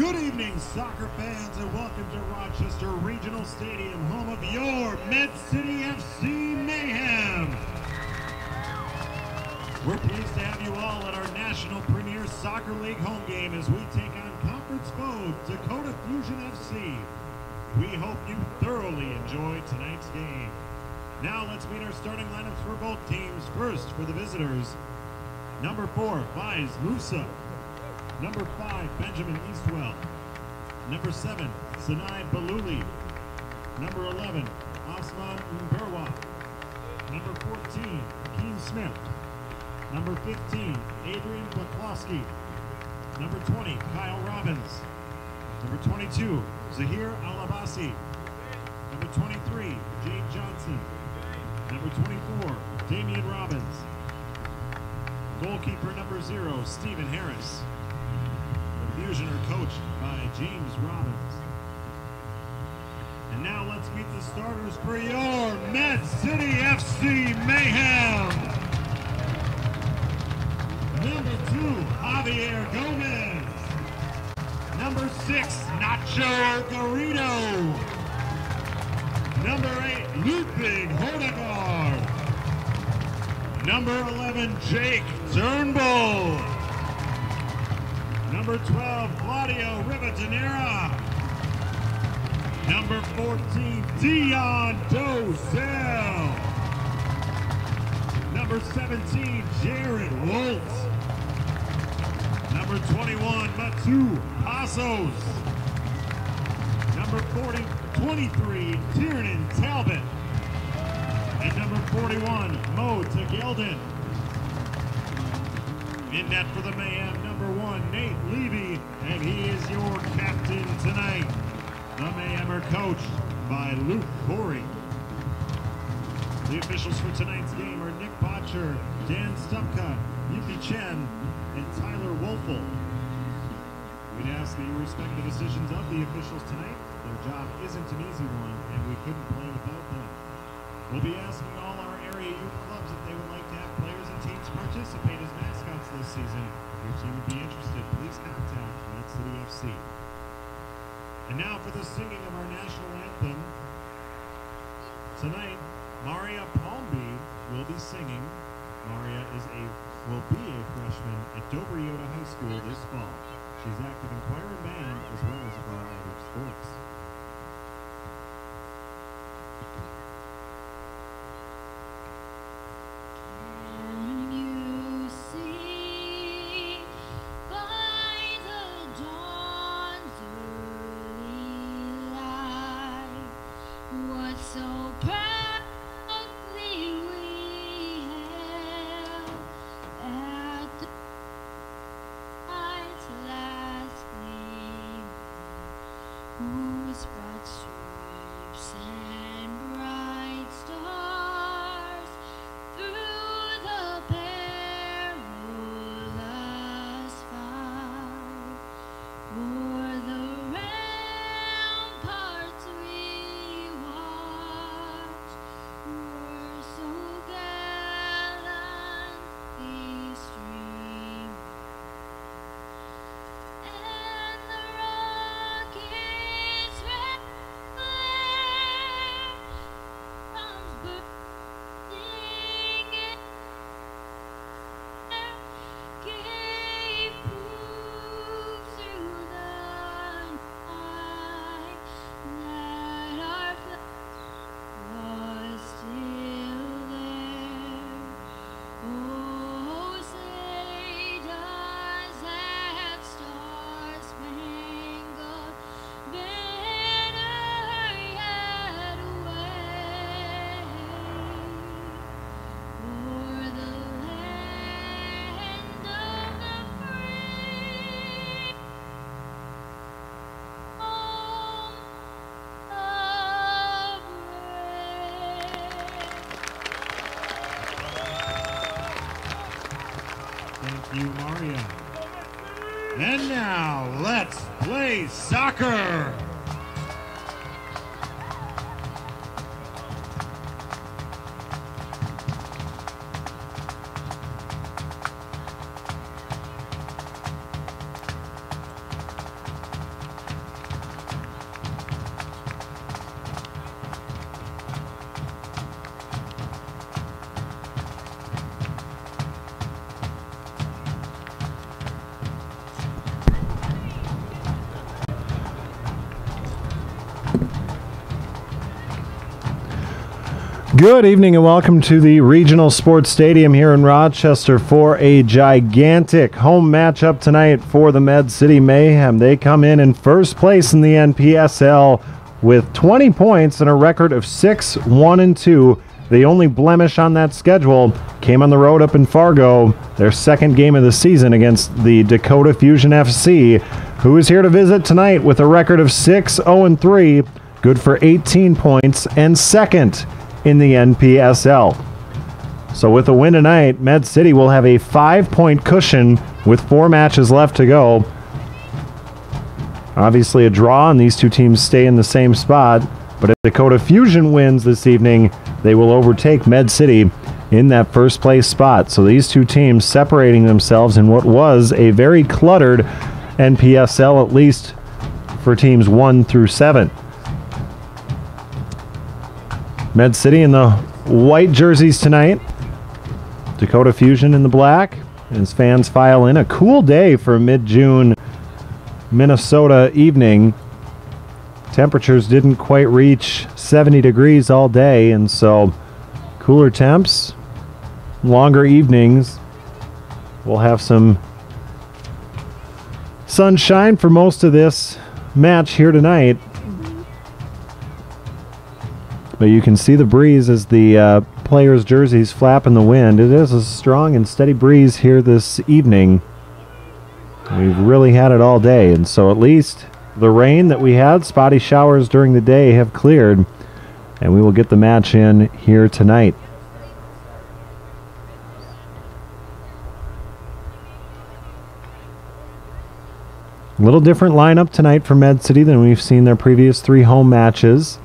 Good evening, soccer fans, and welcome to Rochester Regional Stadium, home of your Med City FC Mayhem. We're pleased to have you all at our National Premier Soccer League home game as we take on conference foe Dakota Fusion FC. We hope you thoroughly enjoy tonight's game. Now let's meet our starting lineups for both teams. First, for the visitors, number 4, Faiz Musa. Number 5, Benjamin Eastwell. Number 7, Sinai Baluli. Number 11, Osman Mberwa. Number 14, Keen Smith. Number 15, Adrian Blaklowski. Number 20, Kyle Robbins. Number 22, Zahir Alabasi. Number 23, Jade Johnson. Number 24, Damian Robbins. Goalkeeper number 0, Stephen Harris. The Fusion are coached by James Robbins. And now let's meet the starters for your Med City FC Mayhem. Number 2, Javier Gomez. Number 6, Nacho Garrido. Number 8, Ludwig Hodegaard. Number 11, Jake Turnbull. Number 12, Claudio Rivadeneira. Number 14, Dion Dosell. Number 17, Jared Wolt. Number 21, Matu Passos. Number 23, Tiernan Talbot. And number 41, Mo Tegeldon. In net for the Mayhem, number 1, Nate Levy, and he is your captain tonight. The Mayhem are coached by Luke Corey. The officials for tonight's game are Nick Botcher, Dan Stupka, Yuki Chen, and Tyler Wolfel. We'd ask that you respect the decisions of the officials tonight. Their job isn't an easy one, and we couldn't play without them. We'll be asking all our area youth clubs if they would like to have players and teams participate as mascots this season. If your team would be interested, please contact Med City FC. And now for the singing of our national anthem. Tonight, Maria Palmby will be singing. Maria will be a freshman at Dover Yoda High School this fall. She's active in choir and band as well as a variety of sports. So proudly we hailed at the night's last gleam, whose broad stripes and bright stars through the perilous fight o'er the ramparts we watched were so gallantly streamed, and the rocket's red flare comes bursting in air, gave proof through the night that our flag was still there. Oh, say does that star-spangled banner yet wave o'er the land of the free, home of Thank you, Maria. And now, let's play soccer. Good evening and welcome to the Regional Sports Stadium here in Rochester for a gigantic home matchup tonight for the Med City Mayhem. They come in first place in the NPSL with 20 points and a record of 6-1-2. The only blemish on that schedule came on the road up in Fargo, their second game of the season against the Dakota Fusion FC, who is here to visit tonight with a record of 6-0-3, good for 18 points and second in the NPSL. So with a win tonight, Med City will have a 5-point cushion with 4 matches left to go. Obviously a draw and these two teams stay in the same spot, but if Dakota Fusion wins this evening, they will overtake Med City in that first place spot. So these two teams separating themselves in what was a very cluttered NPSL, at least for teams 1 through 7. Med City in the white jerseys tonight. Dakota Fusion in the black. As fans file in, a cool day for a mid-June Minnesota evening. Temperatures didn't quite reach 70 degrees all day, and so cooler temps, longer evenings. We'll have some sunshine for most of this match here tonight. But you can see the breeze as the players' jerseys flap in the wind. It is a strong and steady breeze here this evening. We've really had it all day, and so at least the rain that we had, spotty showers during the day, have cleared, and we will get the match in here tonight. A little different lineup tonight for Med City than we've seen their previous 3 home matches.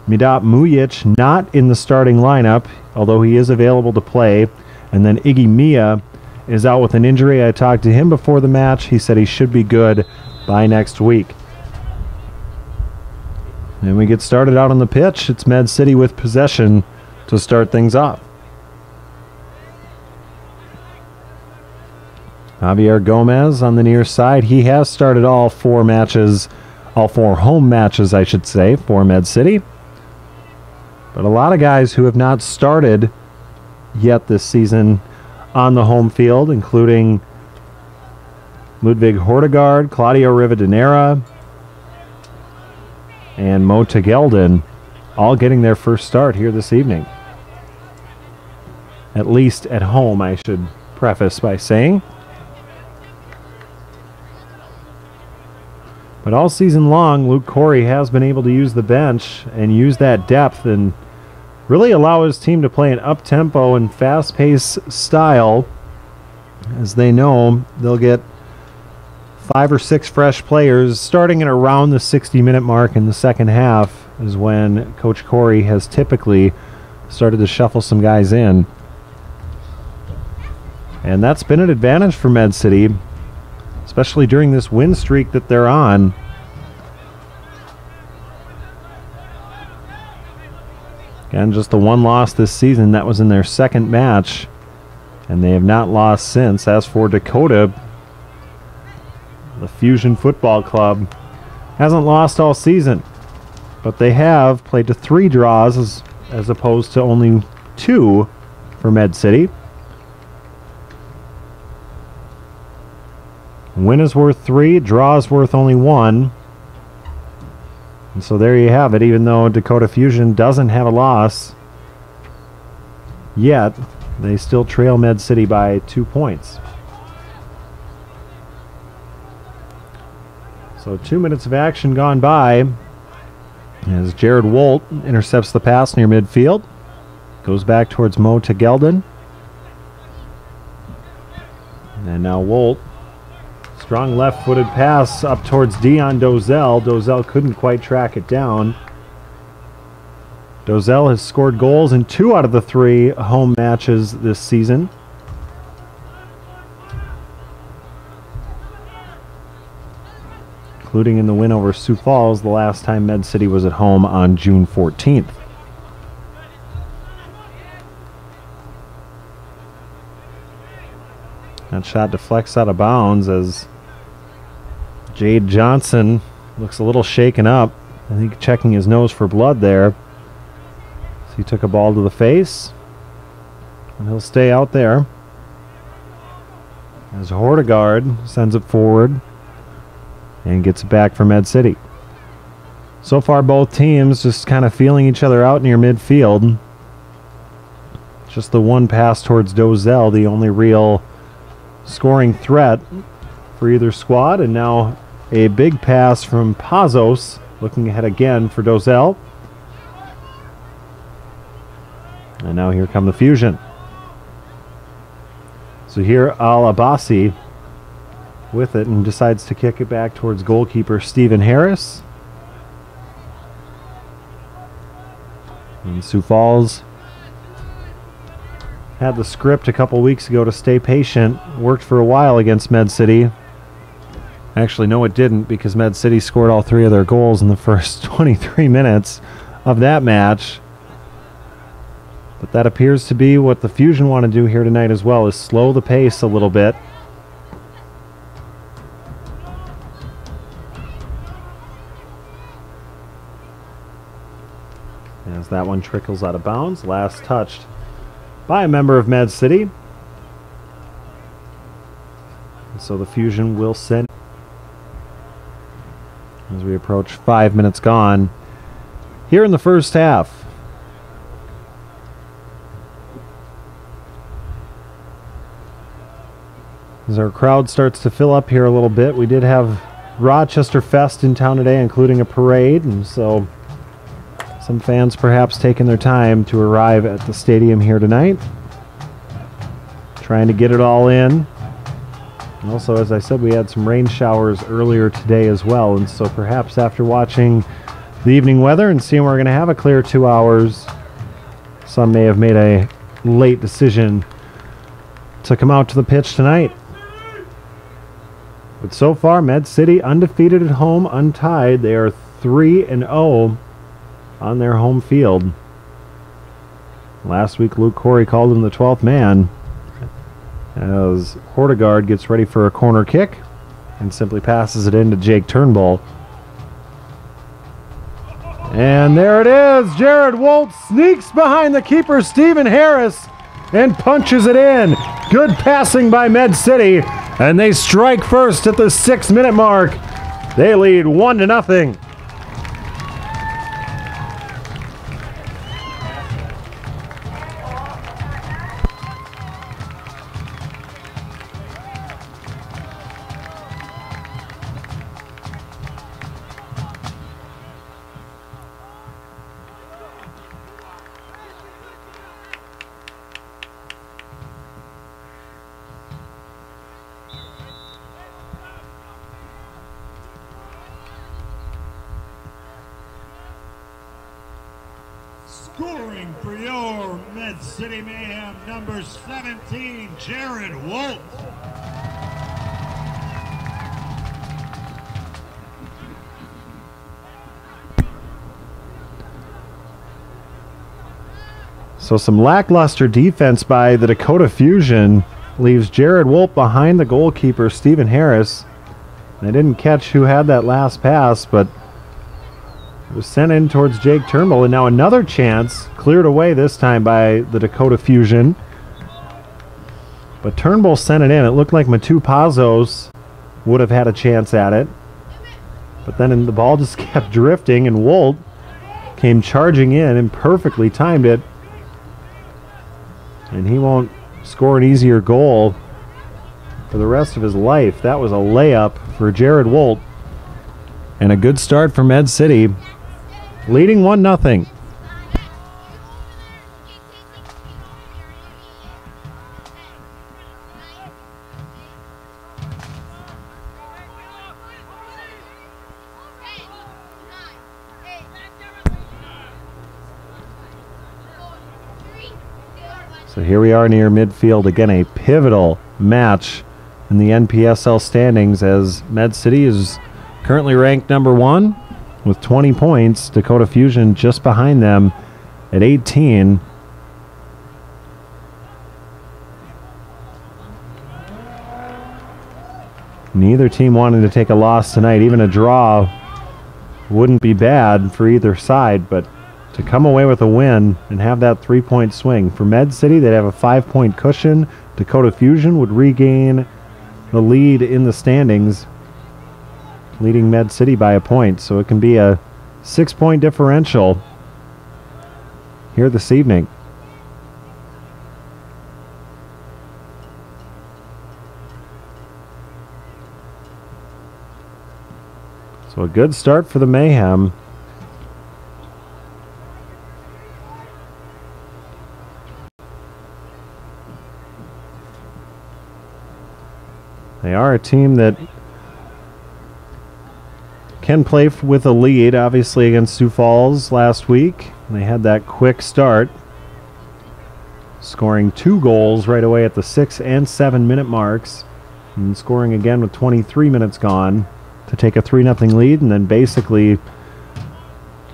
Midat Mujic not in the starting lineup, although he is available to play. And then Iggy Mia is out with an injury. I talked to him before the match. He said he should be good by next week. And we get started out on the pitch. It's Med City with possession to start things off. Javier Gomez on the near side. He has started all 4 matches, all 4 home matches, I should say, for Med City. But a lot of guys who have not started yet this season on the home field, including Ludwig Hortegard, Claudio Rivadeneira, and Mo Tegelden, all getting their first start here this evening. At least at home, I should preface by saying. But all season long, Luke Corey has been able to use the bench and use that depth and really allow his team to play an up-tempo and fast-paced style. As they know, they'll get 5 or 6 fresh players starting at around the 60-minute mark in the second half is when Coach Corey has typically started to shuffle some guys in. And that's been an advantage for Med City, especially during this win streak that they're on. Again, just the 1 loss this season. That was in their second match, and they have not lost since. As for Dakota, the Fusion Football Club hasn't lost all season, but they have played to 3 draws as opposed to only 2 for Med City. Win is worth 3, draw is worth only 1. And so there you have it. Even though Dakota Fusion doesn't have a loss yet, they still trail Med City by 2 points. So 2 minutes of action gone by as Jared Wolt intercepts the pass near midfield. Goes back towards Mo Tegelden. And now Wolt. Strong left-footed pass up towards Dion Dozell. Dozell couldn't quite track it down. Dozell has scored goals in 2 out of the 3 home matches this season. Including in the win over Sioux Falls the last time Med City was at home on June 14th. That shot deflects out of bounds as Jade Johnson looks a little shaken up. I think checking his nose for blood there. So he took a ball to the face, and he'll stay out there. As Hortegard sends it forward and gets it back for Med City. So far, both teams just kind of feeling each other out near midfield. Just the one pass towards Dozell, the only real scoring threat for either squad. And now a big pass from Pazos, looking ahead again for Dozell. And now here come the Fusion. So here Al-Abbasi with it and decides to kick it back towards goalkeeper Stephen Harris. And Sioux Falls had the script a couple weeks ago to stay patient. Worked for a while against Med City. Actually, no, it didn't, because Med City scored all 3 of their goals in the first 23 minutes of that match. But that appears to be what the Fusion want to do here tonight as well, is slow the pace a little bit. As that one trickles out of bounds, last touched by a member of Med City. And so the Fusion will send as we approach 5 minutes gone here in the first half. As our crowd starts to fill up here a little bit, we did have Rochester Fest in town today, including a parade, and so some fans perhaps taking their time to arrive at the stadium here tonight, trying to get it all in. And also, as I said, we had some rain showers earlier today as well, and so perhaps after watching the evening weather and seeing we're going to have a clear 2 hours, some may have made a late decision to come out to the pitch tonight. But so far, Med City undefeated at home, untied. They are 3-0 on their home field. Last week, Luke Corey called him the 12th man as Hortegard gets ready for a corner kick and simply passes it in to Jake Turnbull. And there it is. Jared Wolt sneaks behind the keeper, Stephen Harris, and punches it in. Good passing by Med City, and they strike first at the 6-minute mark. They lead 1-0. Scoring for your Med City Mayhem, number 17, Jared Wolt. So some lackluster defense by the Dakota Fusion leaves Jared Wolt behind the goalkeeper, Stephen Harris. They didn't catch who had that last pass, but it was sent in towards Jake Turnbull, and now another chance cleared away, this time by the Dakota Fusion. But Turnbull sent it in. It looked like Matu Pazos would have had a chance at it. But then the ball just kept drifting, and Wolt came charging in and perfectly timed it. And he won't score an easier goal for the rest of his life. That was a layup for Jared Wolt. And a good start for Med City, leading 1-0. So here we are near midfield. Again, a pivotal match in the NPSL standings, as Med City is currently ranked number 1 with 20 points. Dakota Fusion just behind them at 18. Neither team wanting to take a loss tonight. Even a draw wouldn't be bad for either side, but to come away with a win and have that 3-point swing. For Med City, they'd have a 5-point cushion. Dakota Fusion would regain the lead in the standings, leading Med City by a point. So it can be a 6-point differential here this evening. So a good start for the Mayhem. They are a team that can play with a lead, obviously, against Sioux Falls last week. They had that quick start, scoring 2 goals right away at the 6 and 7 minute marks, and scoring again with 23 minutes gone to take a 3-0 lead. And then basically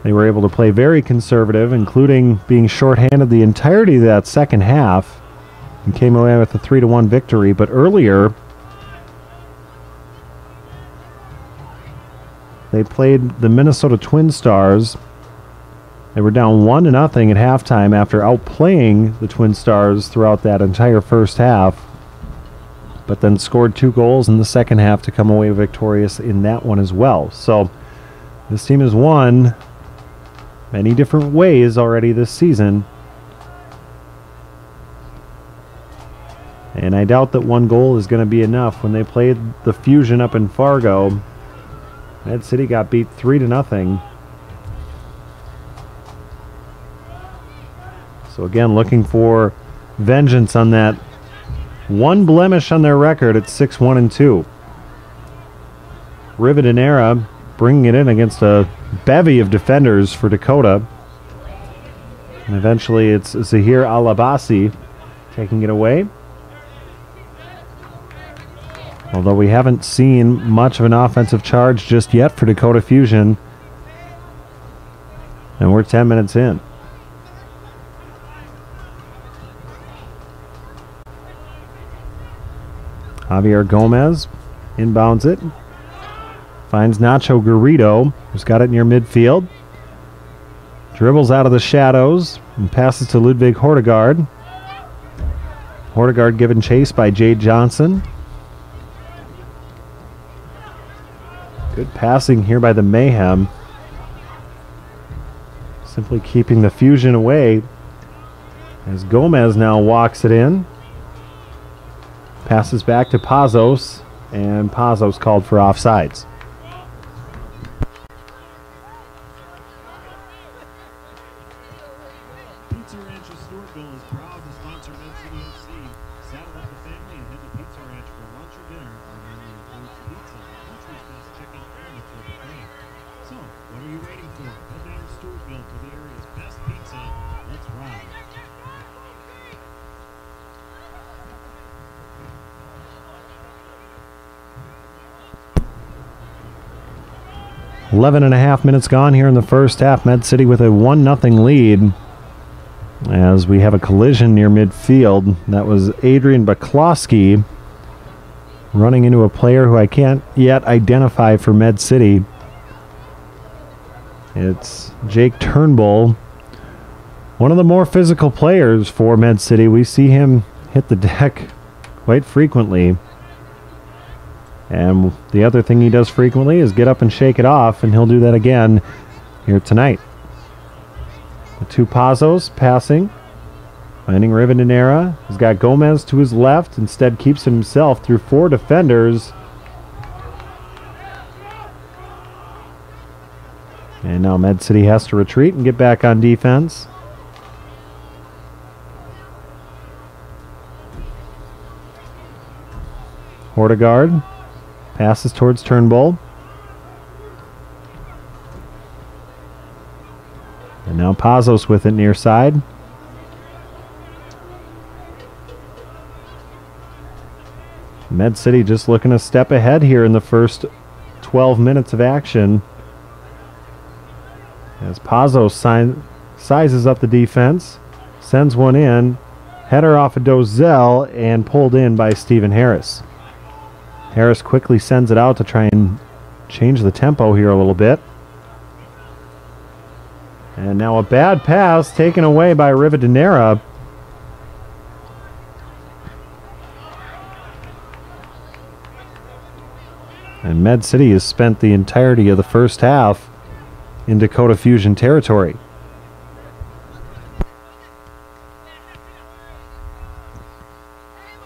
they were able to play very conservative, including being shorthanded the entirety of that second half, and came away with a 3-1 victory. But earlier they played the Minnesota Twin Stars. They were down 1-0 at halftime after outplaying the Twin Stars throughout that entire first half, but then scored 2 goals in the second half to come away victorious in that one as well. So this team has won many different ways already this season, and I doubt that 1 goal is going to be enough. When they played the Fusion up in Fargo, Med City got beat 3-0. So again, looking for vengeance on that one blemish on their record at 6-1-2. Rivadeneira bringing it in against a bevy of defenders for Dakota. And eventually it's Zahir Alabasi taking it away. Although we haven't seen much of an offensive charge just yet for Dakota Fusion. And we're 10 minutes in. Javier Gomez inbounds it. Finds Nacho Garrido, who's got it near midfield. Dribbles out of the shadows and passes to Ludwig Hortegard. Hortegard given chase by Jade Johnson. Good passing here by the Mayhem. Simply keeping the Fusion away as Gomez now walks it in. Passes back to Pazos, and Pazos called for offsides. Pizza Ranch of Stewartville is proud to sponsor Med City FC. Saddle up the family and head to Pizza Ranch for lunch or dinner. Our menu includes pizza, country's best chicken, and a full buffet. So, what are you waiting for? Head down to Stewartville for the area's best pizza. Let's ride. 11.5 minutes gone here in the first half. Med City with a 1-0 lead as we have a collision near midfield. That was Adrian Baklowski running into a player who I can't yet identify for Med City. It's Jake Turnbull, one of the more physical players for Med City. We see him hit the deck quite frequently. And the other thing he does frequently is get up and shake it off, and he'll do that again here tonight. The two Pazos passing, finding Rivadeneira. He's got Gomez to his left, instead keeps it himself through 4 defenders. And now Med City has to retreat and get back on defense. Hortegard passes towards Turnbull. And now Pazos with it near side. Med City just looking a step ahead here in the first 12 minutes of action. As Pazos sizes up the defense, sends one in, header off of Dozell, and pulled in by Stephen Harris. Harris quickly sends it out to try and change the tempo here a little bit. And now a bad pass taken away by Rivadeneira. And Med City has spent the entirety of the first half in Dakota Fusion territory.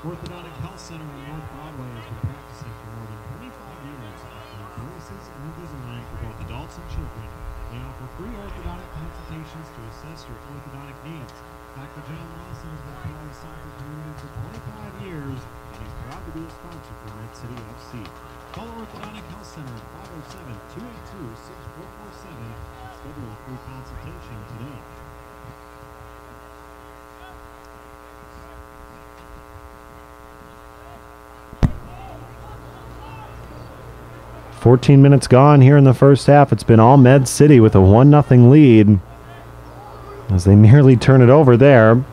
Orthodontic Health Center on North Broadway has been practicing for more than 25 years, offering braces and Invisalign for both adults and children. They offer free orthodontic consultations to assess your orthodontic needs. Dr. John Lawson has been part of the soccer community for 25 years, and he's proud to be a sponsor for Med City FC. Call Orthodontic Health Center at 507-282-6447 and schedule a free consultation today. "14 minutes gone here in the first half. It's been all Med City with a 1-0 lead as they nearly turn it over there.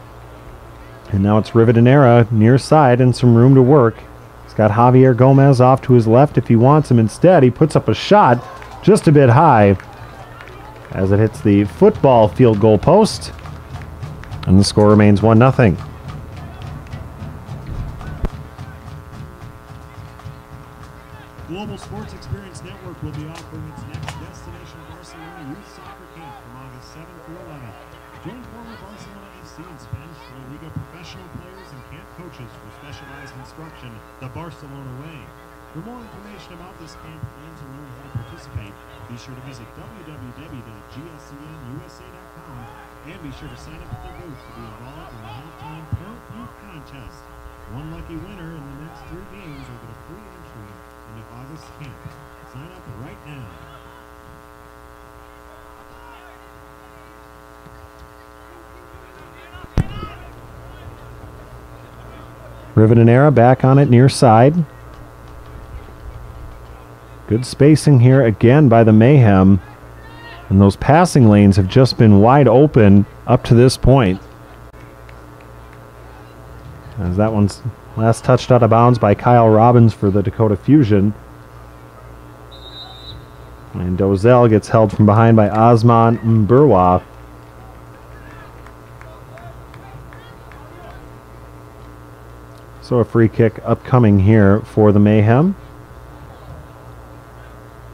And now it's Rivadeneira near side and some room to work. He's got Javier Gomez off to his left if he wants him. Instead, he puts up a shot just a bit high as it hits the football field goal post. And the score remains 1-0. Global Sports Experience Network will be offering its next Destination Barcelona Youth Soccer Camp from August 7th through 11th. Join former Barcelona FC and Spanish La Liga professional players and camp coaches for specialized instruction the Barcelona way. For more information about this camp and to learn how to participate, be sure to visit www.gscnusa.com and be sure to sign up at the booth to be involved in the halftime parent youth contest. One lucky winner in the next 3 games will get a free entry in the August camp. Sign up right now. Rivadeneira back on it near side. Good spacing here again by the Mayhem. And those passing lanes have just been wide open up to this point. As that one's last touched out of bounds by Kyle Robbins for the Dakota Fusion. And Dozell gets held from behind by Osman Mburwa. So a free kick upcoming here for the Mayhem.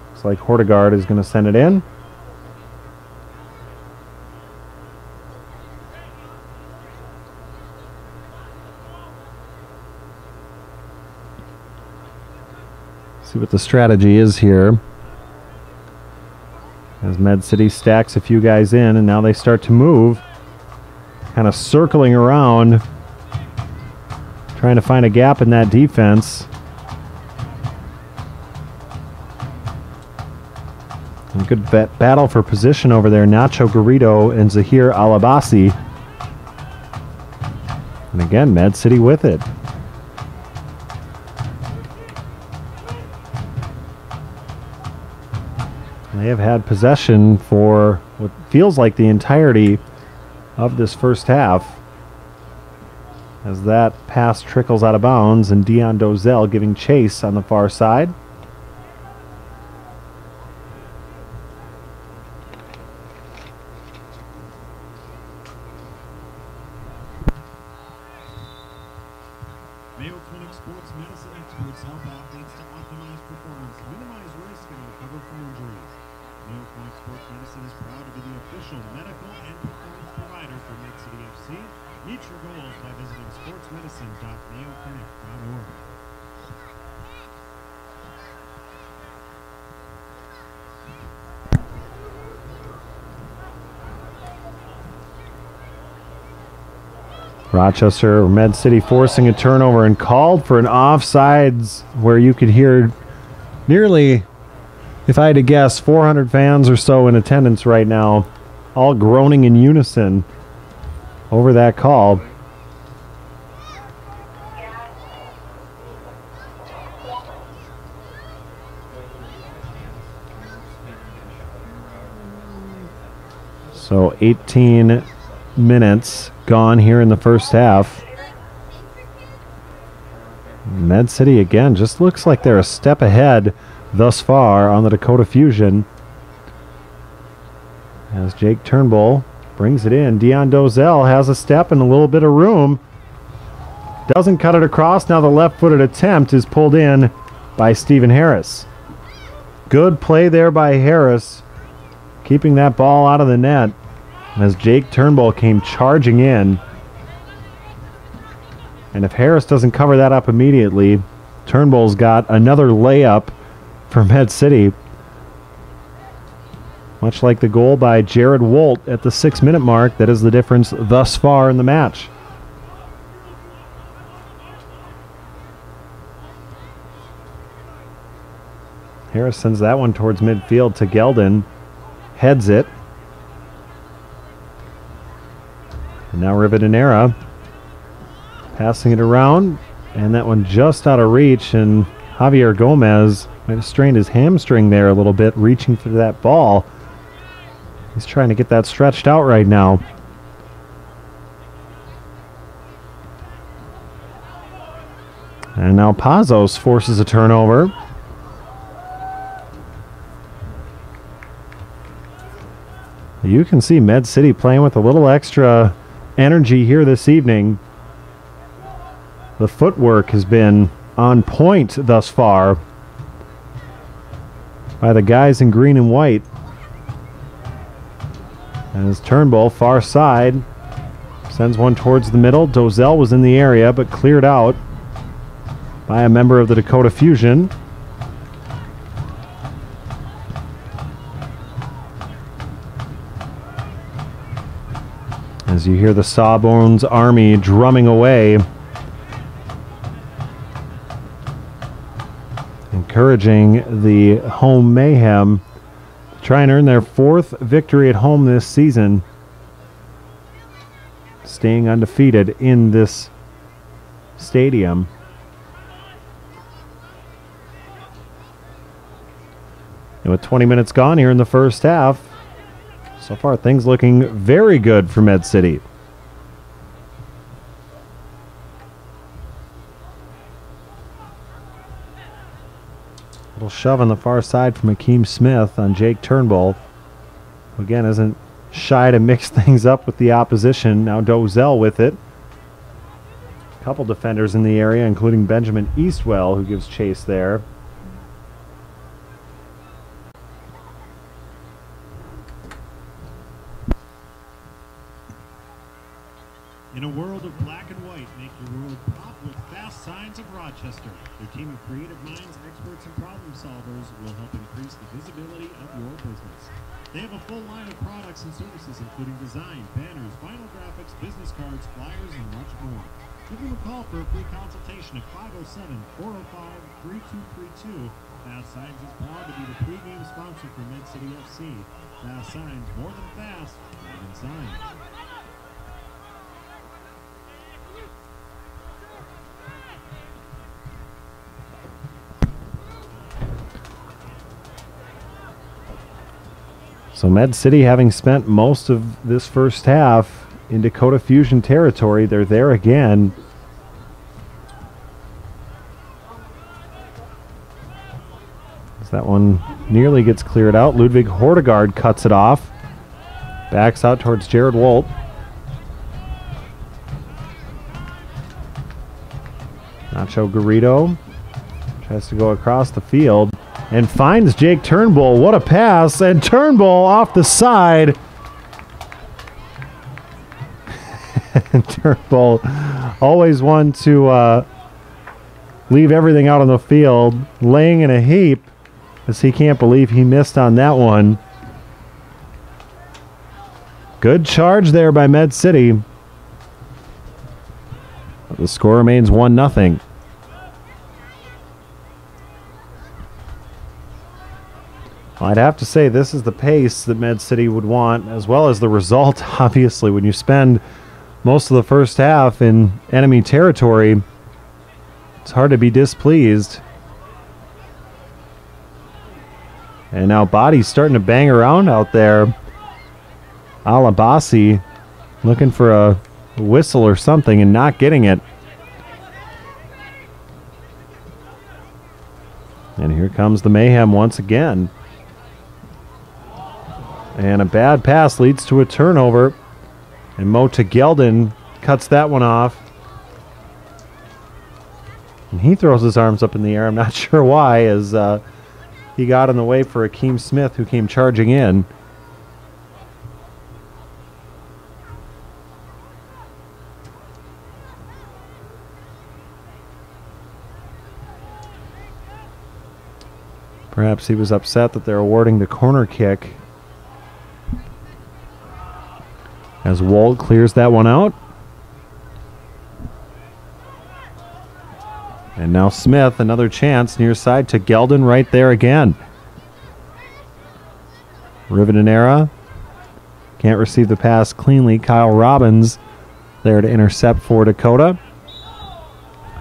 Looks like Hortegard is going to send it in. See what the strategy is here. As Med City stacks a few guys in, and now they start to move. Kind of circling around, trying to find a gap in that defense. And good battle for position over there. Nacho Garrido and Zahir Alabasi. And again, Med City with it. They have had possession for what feels like the entirety of this first half. As that pass trickles out of bounds, and Dion Dozell giving chase on the far side. Mayo Clinic Sports Medicine experts help athletes to optimize performance, minimize risk, and recover from injuries. Mayo Clinic Sports Medicine is proud to be the official medical and performance provider for Med City FC. Meet your goals by visiting sportsmedicine.mayoclinic.org. Rochester or Med City forcing a turnover and called for an offsides where you could hear nearly, if I had to guess, 400 fans or so in attendance right now, all groaning in unison over that call. So 18 minutes gone here in the first half. Med City again just looks like they're a step ahead thus far on the Dakota Fusion. As Jake Turnbull brings it in. Dion Dozell has a step and a little bit of room. Doesn't cut it across. Now the left-footed attempt is pulled in by Stephen Harris. Good play there by Harris, keeping that ball out of the net as Jake Turnbull came charging in. And if Harris doesn't cover that up immediately, Turnbull's got another layup for Med City. Much like the goal by Jared Wolt at the 6-minute mark, that is the difference thus far in the match. Harris sends that one towards midfield to Geldon. Heads it. And now Rivadeneira passing it around. And that one just out of reach. And Javier Gomez might have strained his hamstring there a little bit, reaching for that ball. He's trying to get that stretched out right now. And now Pazos forces a turnover. You can see Med City playing with a little extra energy here this evening. The footwork has been on point thus far by the guys in green and white. As Turnbull, far side, sends one towards the middle. Dozell was in the area but cleared out by a member of the Dakota Fusion. As you hear the Sawbones Army drumming away, encouraging the home Mayhem to try and earn their 4th victory at home this season, staying undefeated in this stadium. And with 20 minutes gone here in the first half, so far, things looking very good for Med City. Little shove on the far side from Akeem Smith on Jake Turnbull, who again isn't shy to mix things up with the opposition. Now Dozell with it. A couple defenders in the area, including Benjamin Eastwell, who gives chase there. In a world of black and white, make your world pop with Fast Signs of Rochester. Their team of creative minds, experts, and problem solvers will help increase the visibility of your business. They have a full line of products and services, including design, banners, vinyl graphics, business cards, flyers, and much more. Give them a call for a free consultation at 507-405-3232. Fast Signs is proud to be the pregame sponsor for Med City FC. Fast Signs, more than fast, more than signs. So Med City, having spent most of this first half in Dakota Fusion territory, they're there again. As that one nearly gets cleared out, Ludwig Hortegard cuts it off. Backs out towards Jared Wolt. Nacho Garrido tries to go across the field and finds Jake Turnbull. What a pass, and Turnbull off the side. Turnbull, always one to leave everything out on the field, laying in a heap as he can't believe he missed on that one. Good charge there by Med City. The score remains 1-0. I'd have to say this is the pace that Med City would want, as well as the result, obviously. When you spend most of the first half in enemy territory, it's hard to be displeased. And now Body's starting to bang around out there. Alabasi looking for a whistle or something and not getting it. And here comes the mayhem once again. And a bad pass leads to a turnover. And Mota Geldin cuts that one off. And he throws his arms up in the air. I'm not sure why, as he got in the way for Akeem Smith, who came charging in. Perhaps he was upset that they're awarding the corner kick. As Wold clears that one out. And now Smith, another chance near side to Geldin right there again. Rivadeneira can't receive the pass cleanly. Kyle Robbins there to intercept for Dakota.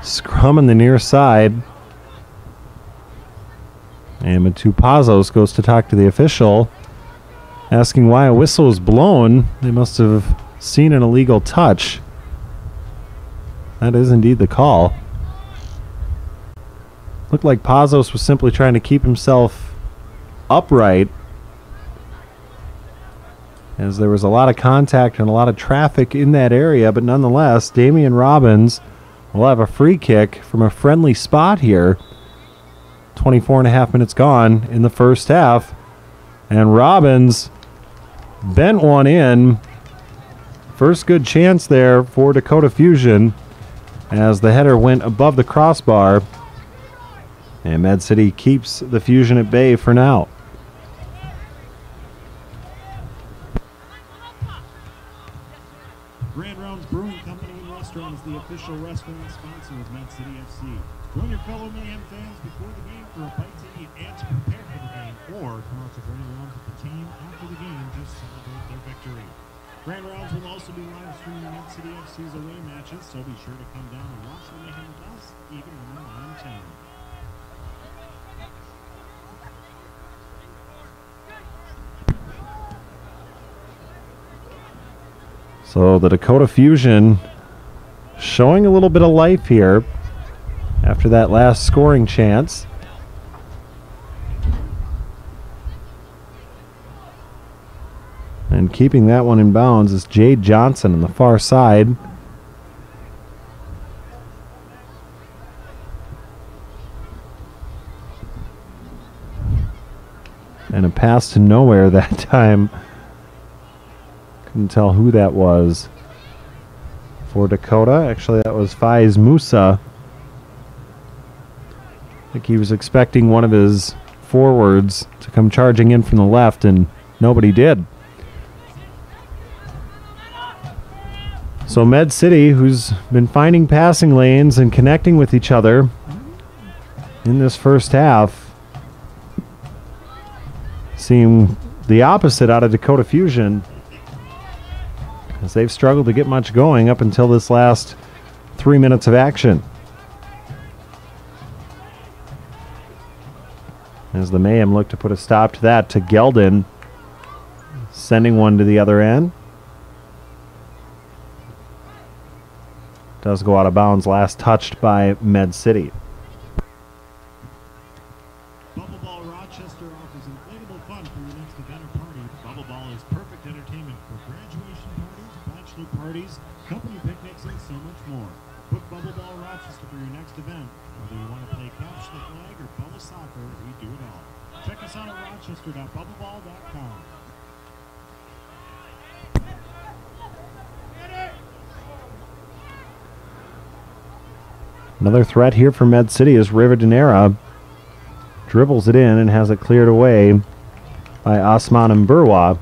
Scrum on the near side. And Matupazos goes to talk to the official, asking why a whistle was blown. They must have seen an illegal touch. That is indeed the call. Looked like Pazos was simply trying to keep himself upright, as there was a lot of contact and a lot of traffic in that area, but nonetheless, Damian Robbins will have a free kick from a friendly spot here. 24 and a half minutes gone in the first half, and Robbins bent one in. First good chance there for Dakota Fusion, as the header went above the crossbar. And Med City keeps the Fusion at bay for now. Grand Rounds Brewing Company and Restaurant is the official restaurant sponsor of Med City FC. Join your fellow Mayhem fans before the game for a bite to eat and to prepare for the game, or come out to Grand Rounds with the team after the game to celebrate their victory. Grand Rounds will also be live streaming Med City FC's away matches, so be sure to come down and watch the Mayhem with us, even when we're not in town. So the Dakota Fusion showing a little bit of life here after that last scoring chance. And keeping that one in bounds is Jade Johnson on the far side. And a pass to nowhere that time. Couldn't tell who that was for Dakota. Actually, that was Faiz Musa. I think he was expecting one of his forwards to come charging in from the left, and nobody did. So Med City, who's been finding passing lanes and connecting with each other in this first half, seem the opposite out of Dakota Fusion, as they've struggled to get much going up until this last 3 minutes of action. As the Mayhem look to put a stop to that, to Geldin, sending one to the other end. Does go out of bounds, last touched by Med City. Bubble Ball Rochester offers inflatable fun for your next event or party. Bubble Ball is perfect entertainment for graduation parties, bachelor parties, company picnics, and so much more. Book Bubble Ball Rochester for your next event. Whether you want to play capture the flag or bubble soccer, we do it all. Check us out at rochester.bubbleball.com. Another threat here for Med City is Rivadeneira. Dribbles it in and has it cleared away by Osman Mburwa.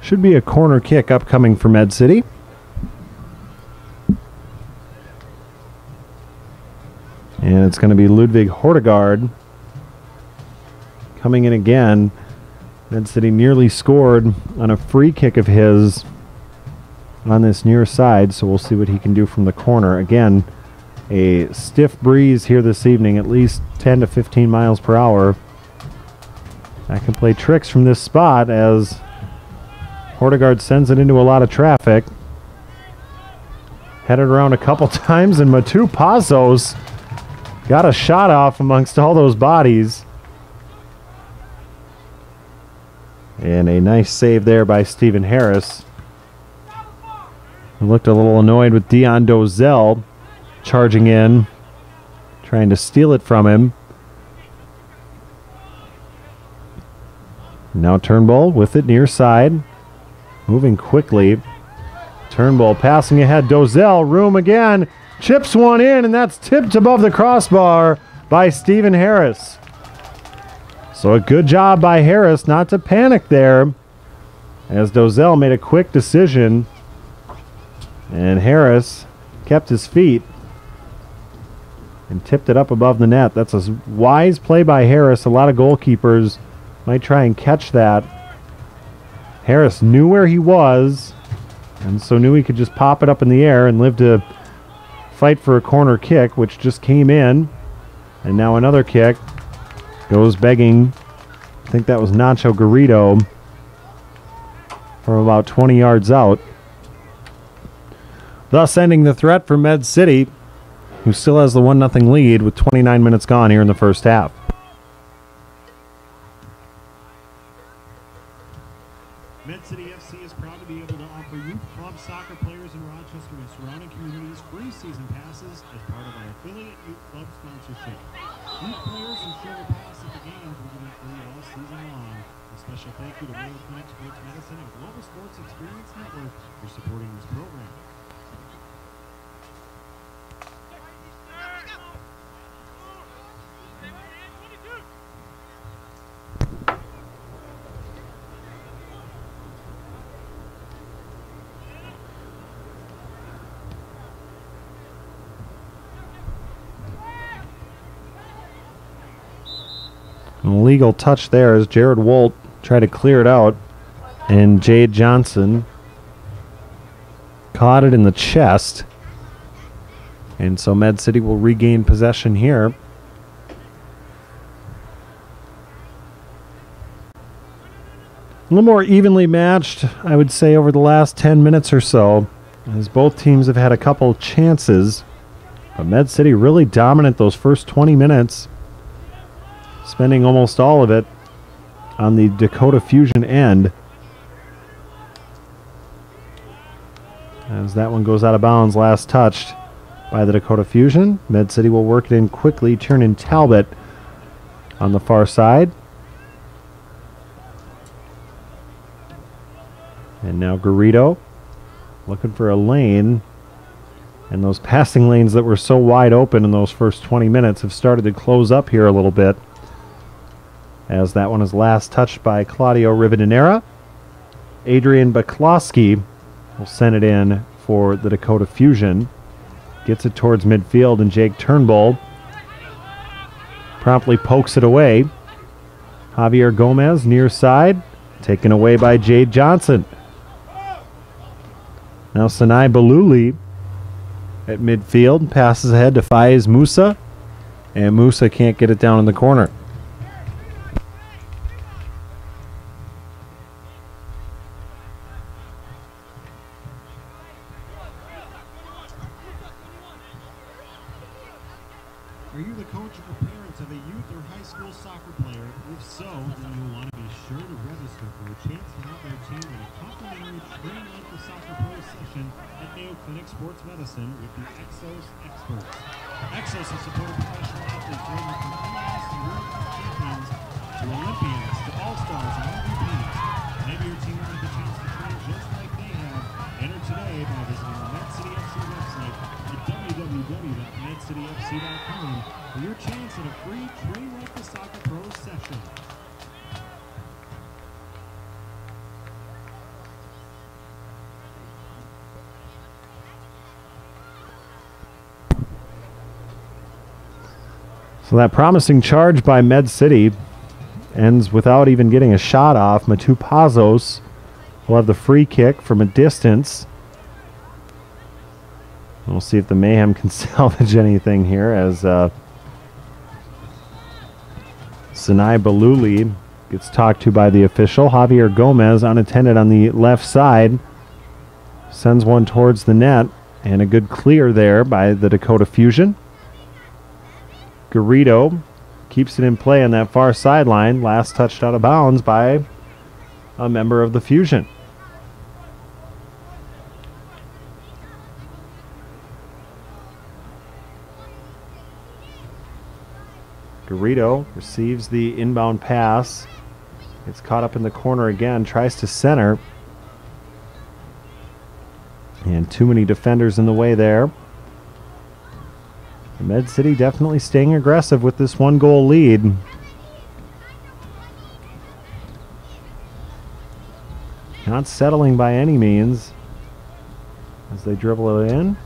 Should be a corner kick upcoming for Med City. And it's going to be Ludwig Hortegard coming in again. Med City nearly scored on a free kick of his on this near side, so we'll see what he can do from the corner. Again, a stiff breeze here this evening, at least 10 to 15 miles per hour. That can play tricks from this spot as Hortegard sends it into a lot of traffic. Headed around a couple times, and Matupazos got a shot off amongst all those bodies. And a nice save there by Stephen Harris. He looked a little annoyed with Dion Dozell charging in, trying to steal it from him. Now Turnbull with it near side, moving quickly. Turnbull passing ahead. Dozell, room again, chips one in, and that's tipped above the crossbar by Stephen Harris. So a good job by Harris not to panic there, as Dozell made a quick decision, and Harris kept his feet and tipped it up above the net. That's a wise play by Harris. A lot of goalkeepers might try and catch that. Harris knew where he was, and so knew he could just pop it up in the air and live to fight for a corner kick, which just came in. And now another kick goes begging. I think that was Nacho Garrido from about 20 yards out, thus ending the threat for Med City, who still has the 1-0 lead with 29 minutes gone here in the first half. Med City FC is proud to be able to offer youth club soccer players in Rochester and surrounding communities free season passes as part of our affiliate youth club sponsorship. Youth players who show a pass at the games will be free all season long. A special thank you to Mayo Clinic Sports Medicine and Global Sports Experience Network for supporting this program. An illegal touch there as Jared Wolt tried to clear it out, and Jade Johnson caught it in the chest, and so Med City will regain possession here. A little more evenly matched, I would say, over the last 10 minutes or so, as both teams have had a couple chances, but Med City really dominant those first 20 minutes, spending almost all of it on the Dakota Fusion end. As that one goes out of bounds, last touched by the Dakota Fusion. Med City will work it in quickly. Turn in Talbot on the far side. And now Garrido looking for a lane. And those passing lanes that were so wide open in those first 20 minutes have started to close up here a little bit, as that one is last touched by Claudio Rivadeneira. Adrian Baklowski will send it in for the Dakota Fusion. Gets it towards midfield, and Jake Turnbull promptly pokes it away. Javier Gomez near side, taken away by Jade Johnson. Now Sinai Baluli at midfield, passes ahead to Faiz Musa, and Musa can't get it down in the corner. Are you the coach or parents of a youth or high school soccer player? If so, then you'll want to be sure to register for a chance to help our team in a complimentary Train Like the Soccer Pro session at Mayo Clinic Sports Medicine with the Exos experts. Exos has supported professional athletes ranging from MLS and World Cup champions to Olympians to All-Stars and MVPs. Maybe your team will get the chance to train just like they have. Enter today by visiting the Med City FC website at www.medcityfc.com for your chance at a free Train Like the Soccer Pro session. So that promising charge by Med City ends without even getting a shot off. Matupazos will have the free kick from a distance. We'll see if the Mayhem can salvage anything here, as Sinai Baluli gets talked to by the official. Javier Gomez, unattended on the left side, sends one towards the net, and a good clear there by the Dakota Fusion. Garrido keeps it in play on that far sideline. Last touched out of bounds by a member of the Fusion. Garrido receives the inbound pass. Gets caught up in the corner again, tries to center. And too many defenders in the way there. Med City definitely staying aggressive with this 1-goal lead. Not settling by any means as they dribble it in.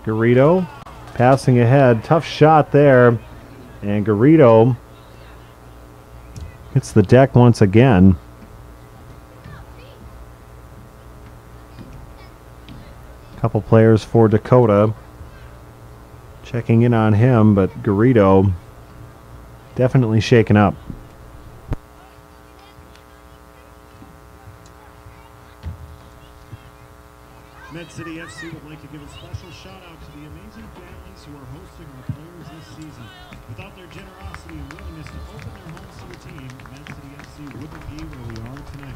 Garrido passing ahead. Tough shot there. And Garrido hits the deck once again. Couple players for Dakota checking in on him, but Garrido definitely shaken up. Med City FC would like to give a special shout out to the amazing families who are hosting our players this season. Without their generosity and willingness to open their homes to the team, Med City FC wouldn't be where we are tonight.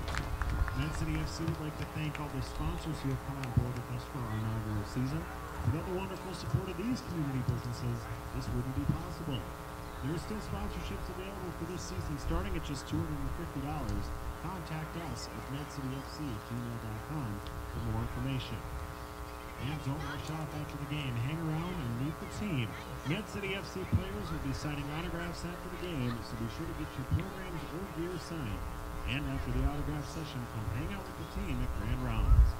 Med City FC would like to thank all the sponsors who have come on board with us for our inaugural season. Without the wonderful support of these community businesses, this wouldn't be possible. There are still sponsorships available for this season starting at just $250. Contact us at medcityfc@gmail.com for more information. And don't rush off after the game. Hang around and meet the team. Med City FC players will be signing autographs after the game, so be sure to get your programs or gear signed. And after the autograph session, come hang out with the team at Grand Rounds.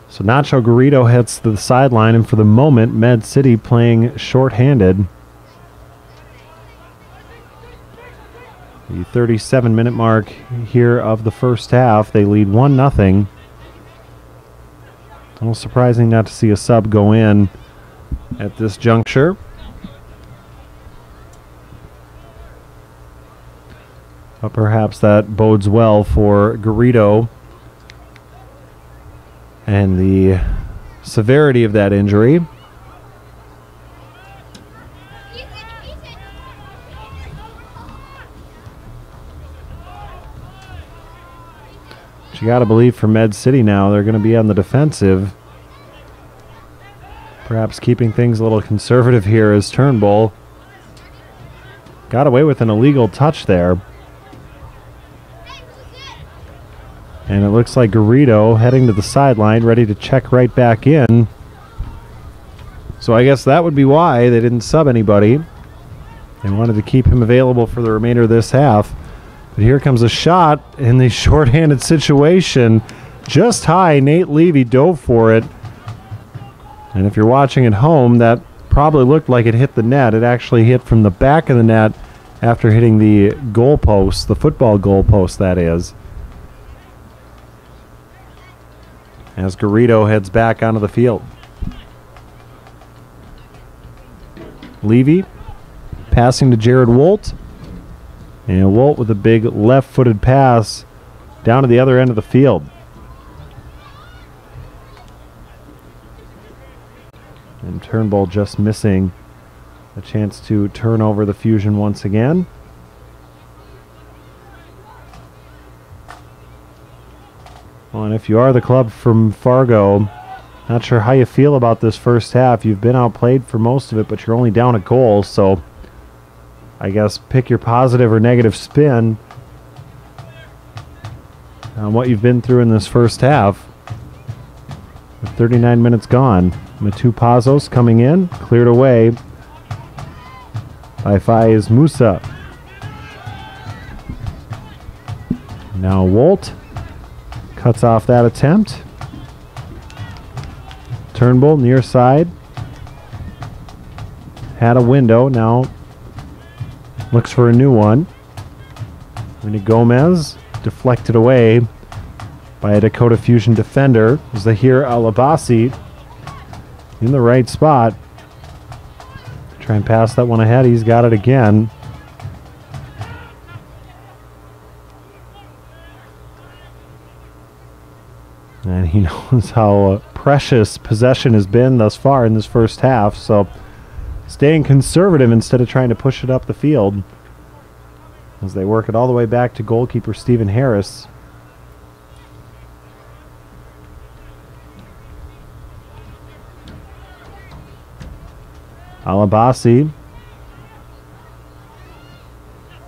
So Nacho Garrido heads to the sideline, and for the moment, Med City playing shorthanded. The 37-minute mark here of the first half. They lead 1-0. A little surprising not to see a sub go in at this juncture. But perhaps that bodes well for Garrido and the severity of that injury. But you got to believe for Med City now, they're going to be on the defensive. Perhaps keeping things a little conservative here as Turnbull got away with an illegal touch there. And it looks like Garrido heading to the sideline, ready to check right back in. So I guess that would be why they didn't sub anybody. They wanted to keep him available for the remainder of this half. But here comes a shot in the shorthanded situation. Just high, Nate Levy dove for it. And if you're watching at home, that probably looked like it hit the net. It actually hit from the back of the net after hitting the goalpost, the football goalpost, that is. As Garrido heads back onto the field. Levy passing to Jared Wolt. And Wolt with a big left-footed pass down to the other end of the field. And Turnbull just missing a chance to turn over the Fusion once again. Well, and if you are the club from Fargo, not sure how you feel about this first half. You've been outplayed for most of it, but you're only down a goal, so I guess pick your positive or negative spin on what you've been through in this first half. With 39 minutes gone, Matupazos coming in, cleared away by Faiz Musa. Now Wolt cuts off that attempt. Turnbull near side. Had a window, now looks for a new one. Winnie Gomez deflected away by a Dakota Fusion defender. Zahir Alabasi in the right spot. Try and pass that one ahead. He's got it again. And he knows how precious possession has been thus far in this first half. So staying conservative instead of trying to push it up the field as they work it all the way back to goalkeeper Stephen Harris. Alabasi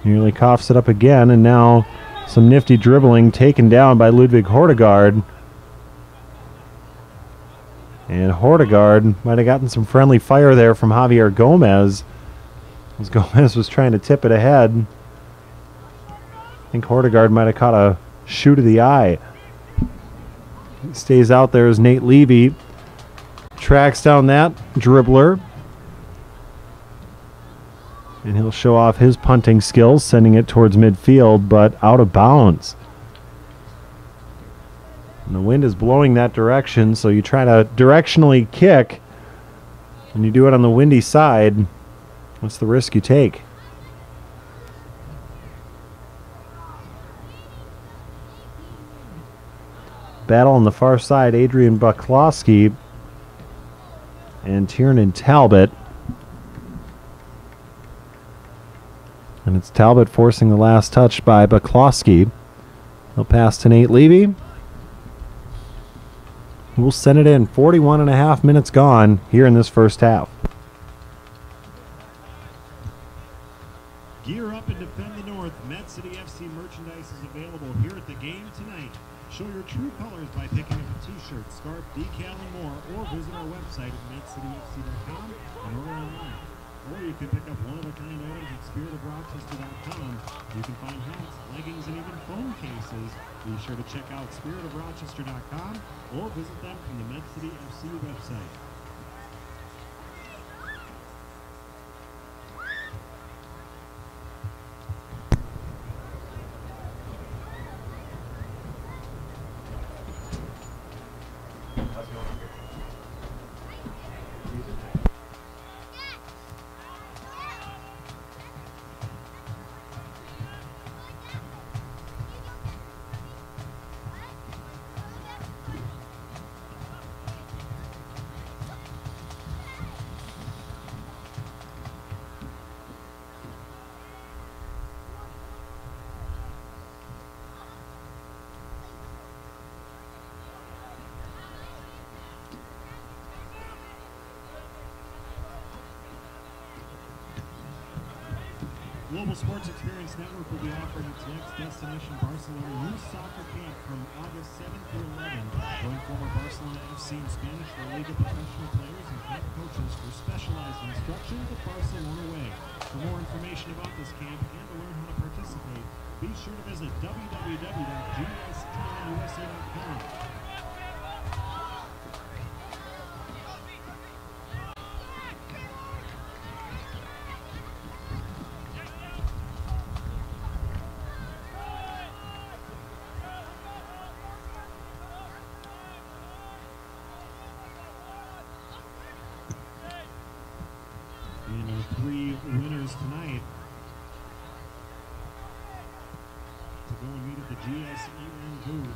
nearly coughs it up again, and now some nifty dribbling taken down by Ludwig Hortegard. And Hortegard might have gotten some friendly fire there from Javier Gomez, as Gomez was trying to tip it ahead. I think Hortegard might have caught a shoot of the eye. He stays out there as Nate Levy tracks down that dribbler. And he'll show off his punting skills, sending it towards midfield, but out of bounds. And the wind is blowing that direction, so you try to directionally kick, and you do it on the windy side. What's the risk you take? Battle on the far side, Adrian Buklowski and Tiernan Talbot. And it's Talbot forcing the last touch by Buklowski. He'll pass to Nate Levy. We'll send it in. 41 and a half minutes gone here in this first half. Gear up and defend the North. Med City FC merchandise is available here at the game tonight. Show your true colors by picking up a t-shirt, scarf, decal, and more, or visit our website at medcityfc.com and order online. Or you can pick up one-of-a-kind items at spiritofrochester.com. You can find hats, leggings, and even phone cases. Be sure to check out spiritofrochester.com or visit them from the Med City FC website. Global Sports Experience Network will be offering its next destination Barcelona youth soccer camp from August 7th through 11th. Join former Barcelona FC and Spanish La Liga professional players and camp coaches for specialized instruction the Barcelona way. For more information about this camp and to learn how to participate, be sure to visit www.gsenUSA.com. And our three winners tonight to go and meet at the GSEN booth: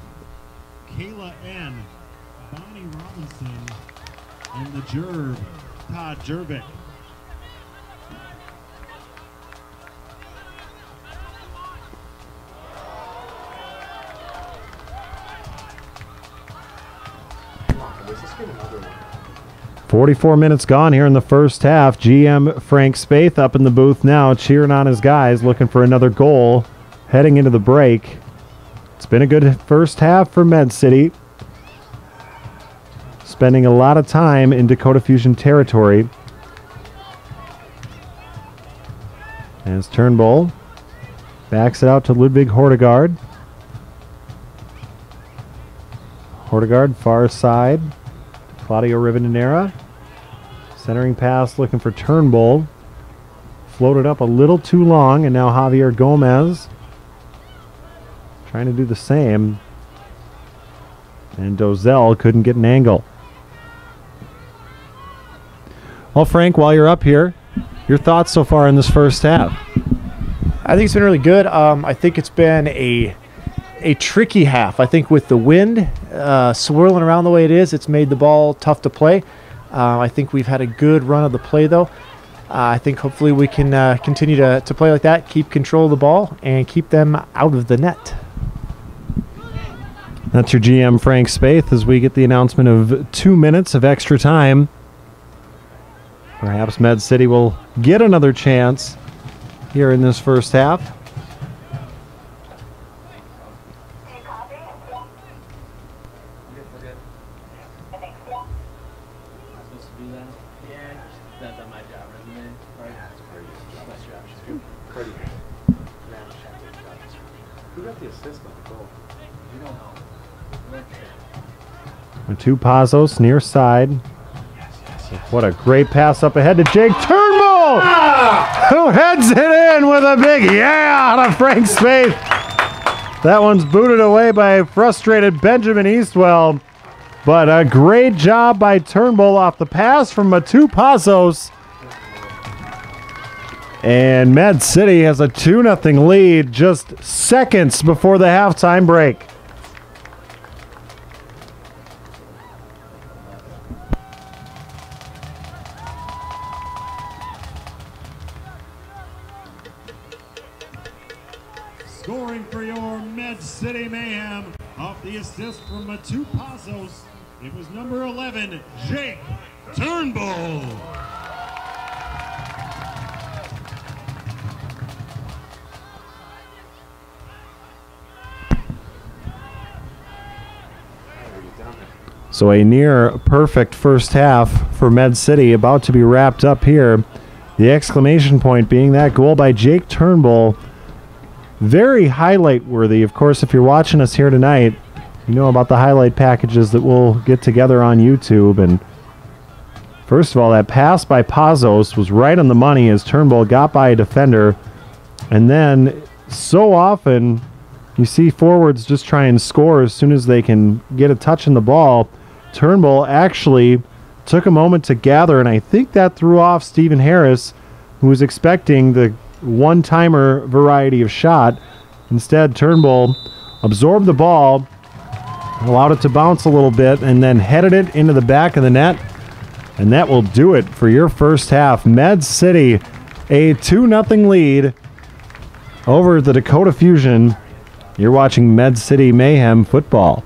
Kayla N., Bonnie Robinson, and the Jerb, Todd Jerbick. Let's just get another one. 44 minutes gone here in the first half. GM Frank Spaeth up in the booth now, cheering on his guys, looking for another goal heading into the break. It's been a good first half for Med City, spending a lot of time in Dakota Fusion territory. As Turnbull backs it out to Ludwig Hortegard. Hortegard, far side. Claudio Rivadeneira. Centering pass looking for Turnbull. Floated up a little too long, and now Javier Gomez trying to do the same. And Dozell couldn't get an angle. Well, Frank, while you're up here, your thoughts so far in this first half? I think it's been really good. I think it's been a tricky half. I think with the wind swirling around the way it is, it's made the ball tough to play. I think we've had a good run of the play, though. I think hopefully we can continue to play like that, keep control of the ball, and keep them out of the net. That's your GM, Frank Spaeth, as we get the announcement of 2 minutes of extra time. Perhaps Med City will get another chance here in this first half. Who got the assist on the goal? You don't know. To Pazos, near side. What a great pass up ahead to Jake Turnbull, who heads it in with a big yeah out of Frank Spaeth. That one's booted away by a frustrated Benjamin Eastwell. But a great job by Turnbull off the pass from Matu Pazos. And Med City has a 2-0 lead just seconds before the halftime break. Scoring for your Med City Mayhem off the assist from Matu Pazos, it was number 11, Jake Turnbull. So a near perfect first half for Med City, about to be wrapped up here. The exclamation point being that goal by Jake Turnbull. Very highlight worthy. Of course, if you're watching us here tonight, you know about the highlight packages that we'll get together on YouTube. And first of all, that pass by Pazos was right on the money as Turnbull got by a defender. And then so often you see forwards just try and score as soon as they can get a touch on the ball. Turnbull actually took a moment to gather, and I think that threw off Stephen Harris, who was expecting the one-timer variety of shot. Instead, Turnbull absorbed the ball, allowed it to bounce a little bit, and then headed it into the back of the net. And that will do it for your first half. Med City, a 2-0 lead over the Dakota Fusion. You're watching Med City Mayhem football.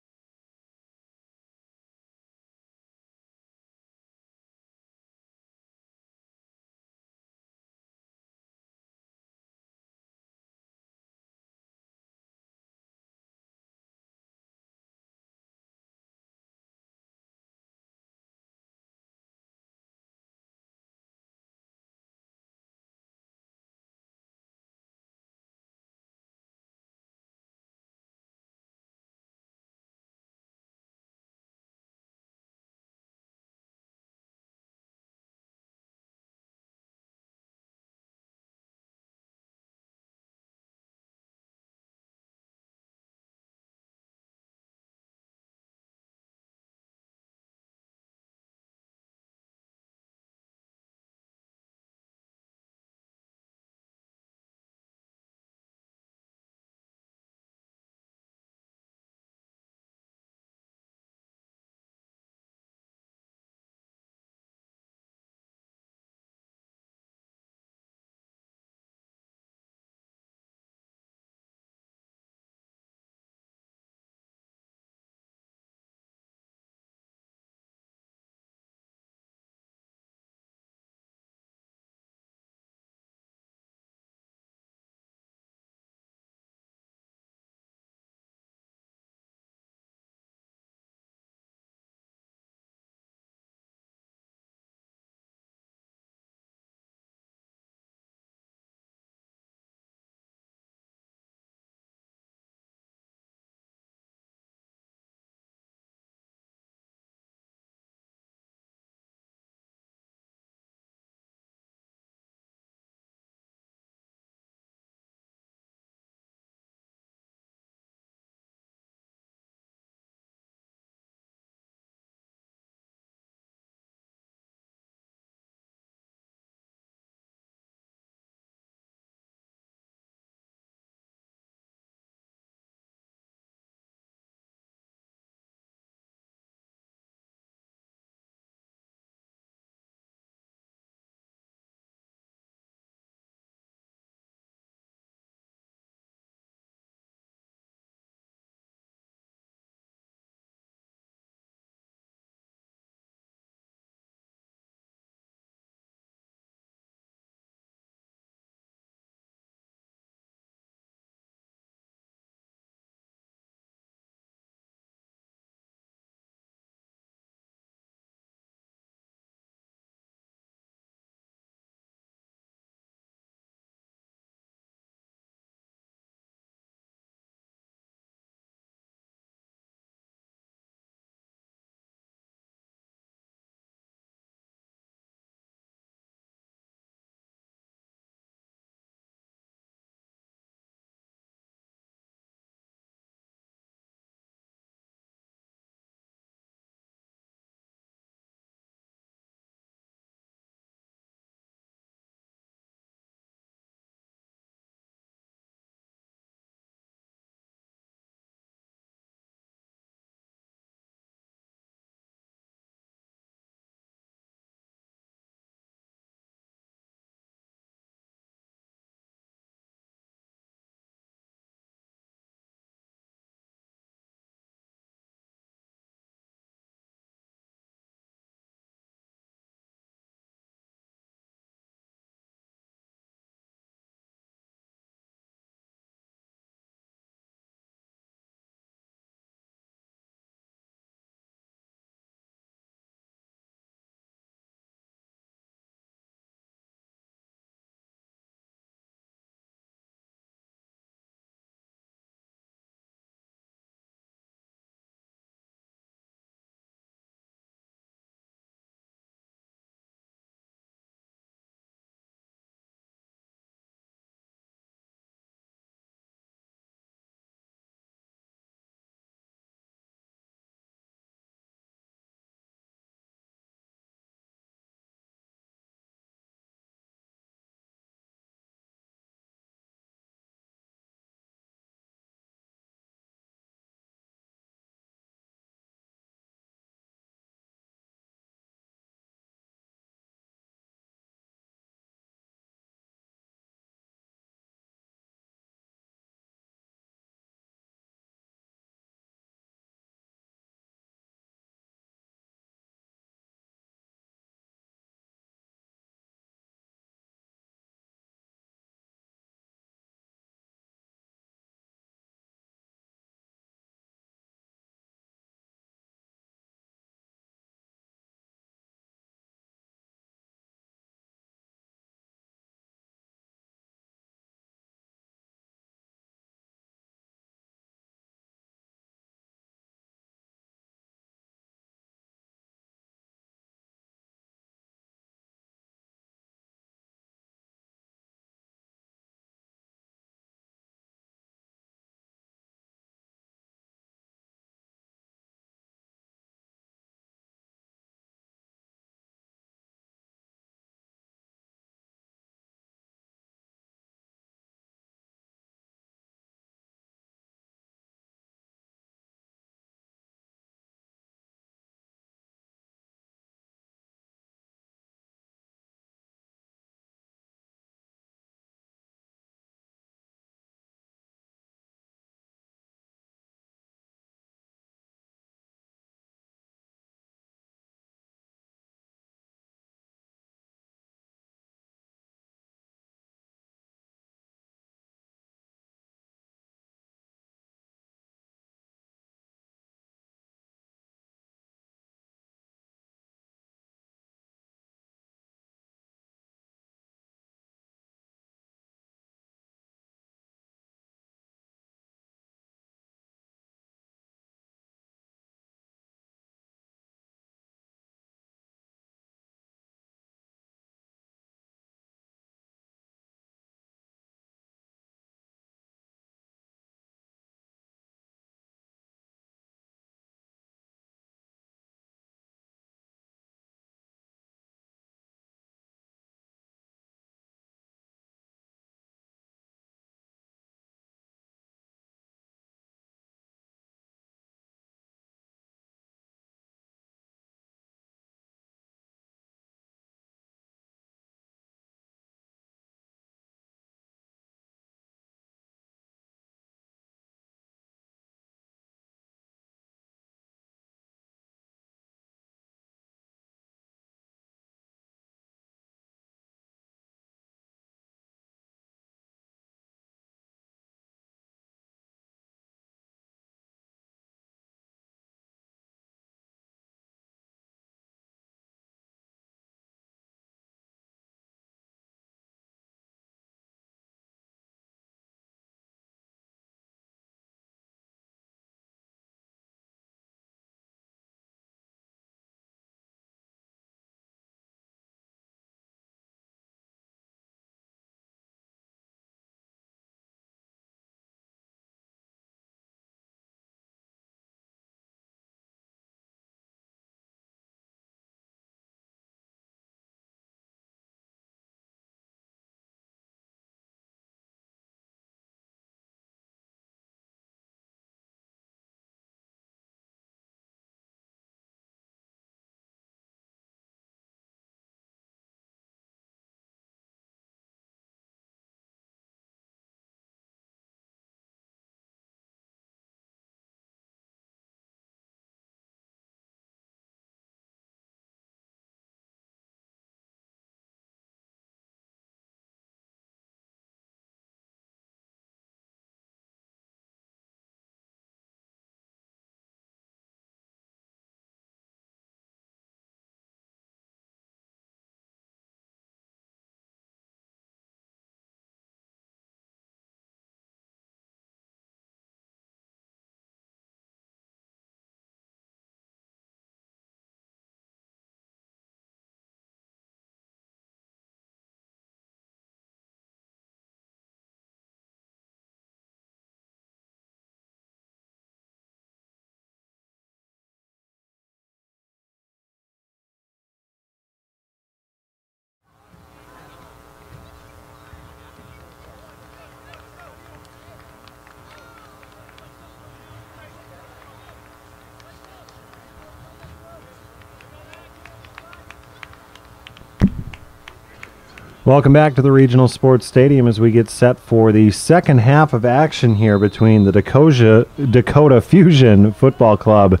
Welcome back to the Regional Sports Stadium as we get set for the second half of action here between the Dakota Fusion Football Club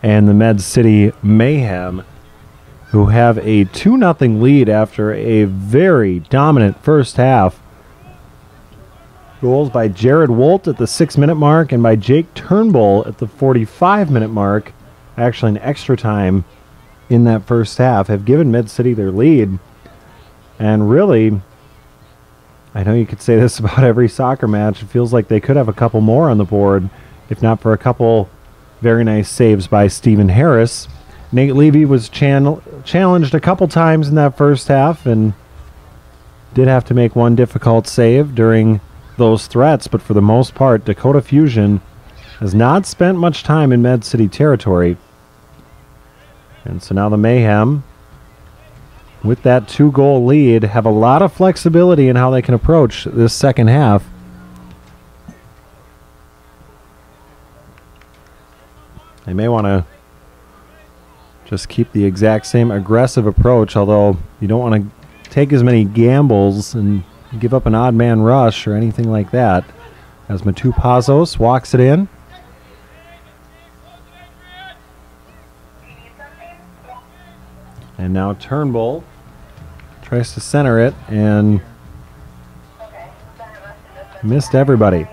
and the Med City Mayhem, who have a 2-0 lead after a very dominant first half. Goals by Jared Wolt at the 6-minute mark and by Jake Turnbull at the 45-minute mark, actually an extra time in that first half, have given Med City their lead. And really, I know you could say this about every soccer match, it feels like they could have a couple more on the board, if not for a couple very nice saves by Stephen Harris. Nate Levy was challenged a couple times in that first half and did have to make one difficult save during those threats, but for the most part, Dakota Fusion has not spent much time in Med City territory. And so now the Mayhem, with that 2-goal lead, have a lot of flexibility in how they can approach this second half. They may want to just keep the exact same aggressive approach, although you don't want to take as many gambles and give up an odd man rush or anything like that. As Matupazos walks it in. And now Turnbull tries to center it and missed everybody.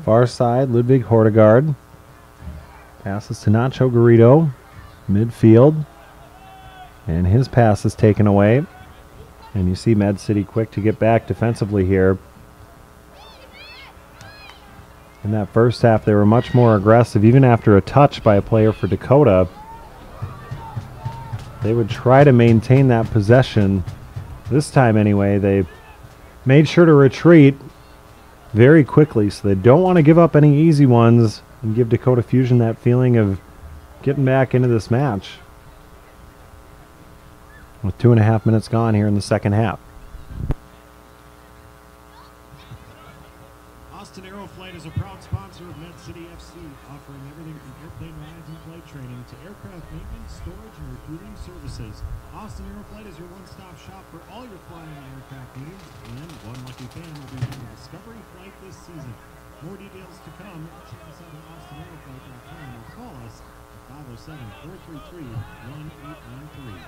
Far side, Ludwig Hortegard. Passes to Nacho Garrido. Midfield. And his pass is taken away. And you see Med City quick to get back defensively here. In that first half, they were much more aggressive. Even after a touch by a player for Dakota, they would try to maintain that possession. This time anyway, they made sure to retreat very quickly, so they don't want to give up any easy ones and give Dakota Fusion that feeling of getting back into this match. With 2.5 minutes gone here in the second half. Austin Aeroflight is a proud sponsor of Med City FC, offering everything from airplane rides and flight training to aircraft maintenance, storage, and refueling services. Austin Aeroflight is your one-stop shop for all your flying and aircraft needs, and one lucky fan will be on a Discovery flight this season. More details to come. Check us out at AustinAeroflight.com or call us at 507-433-1813.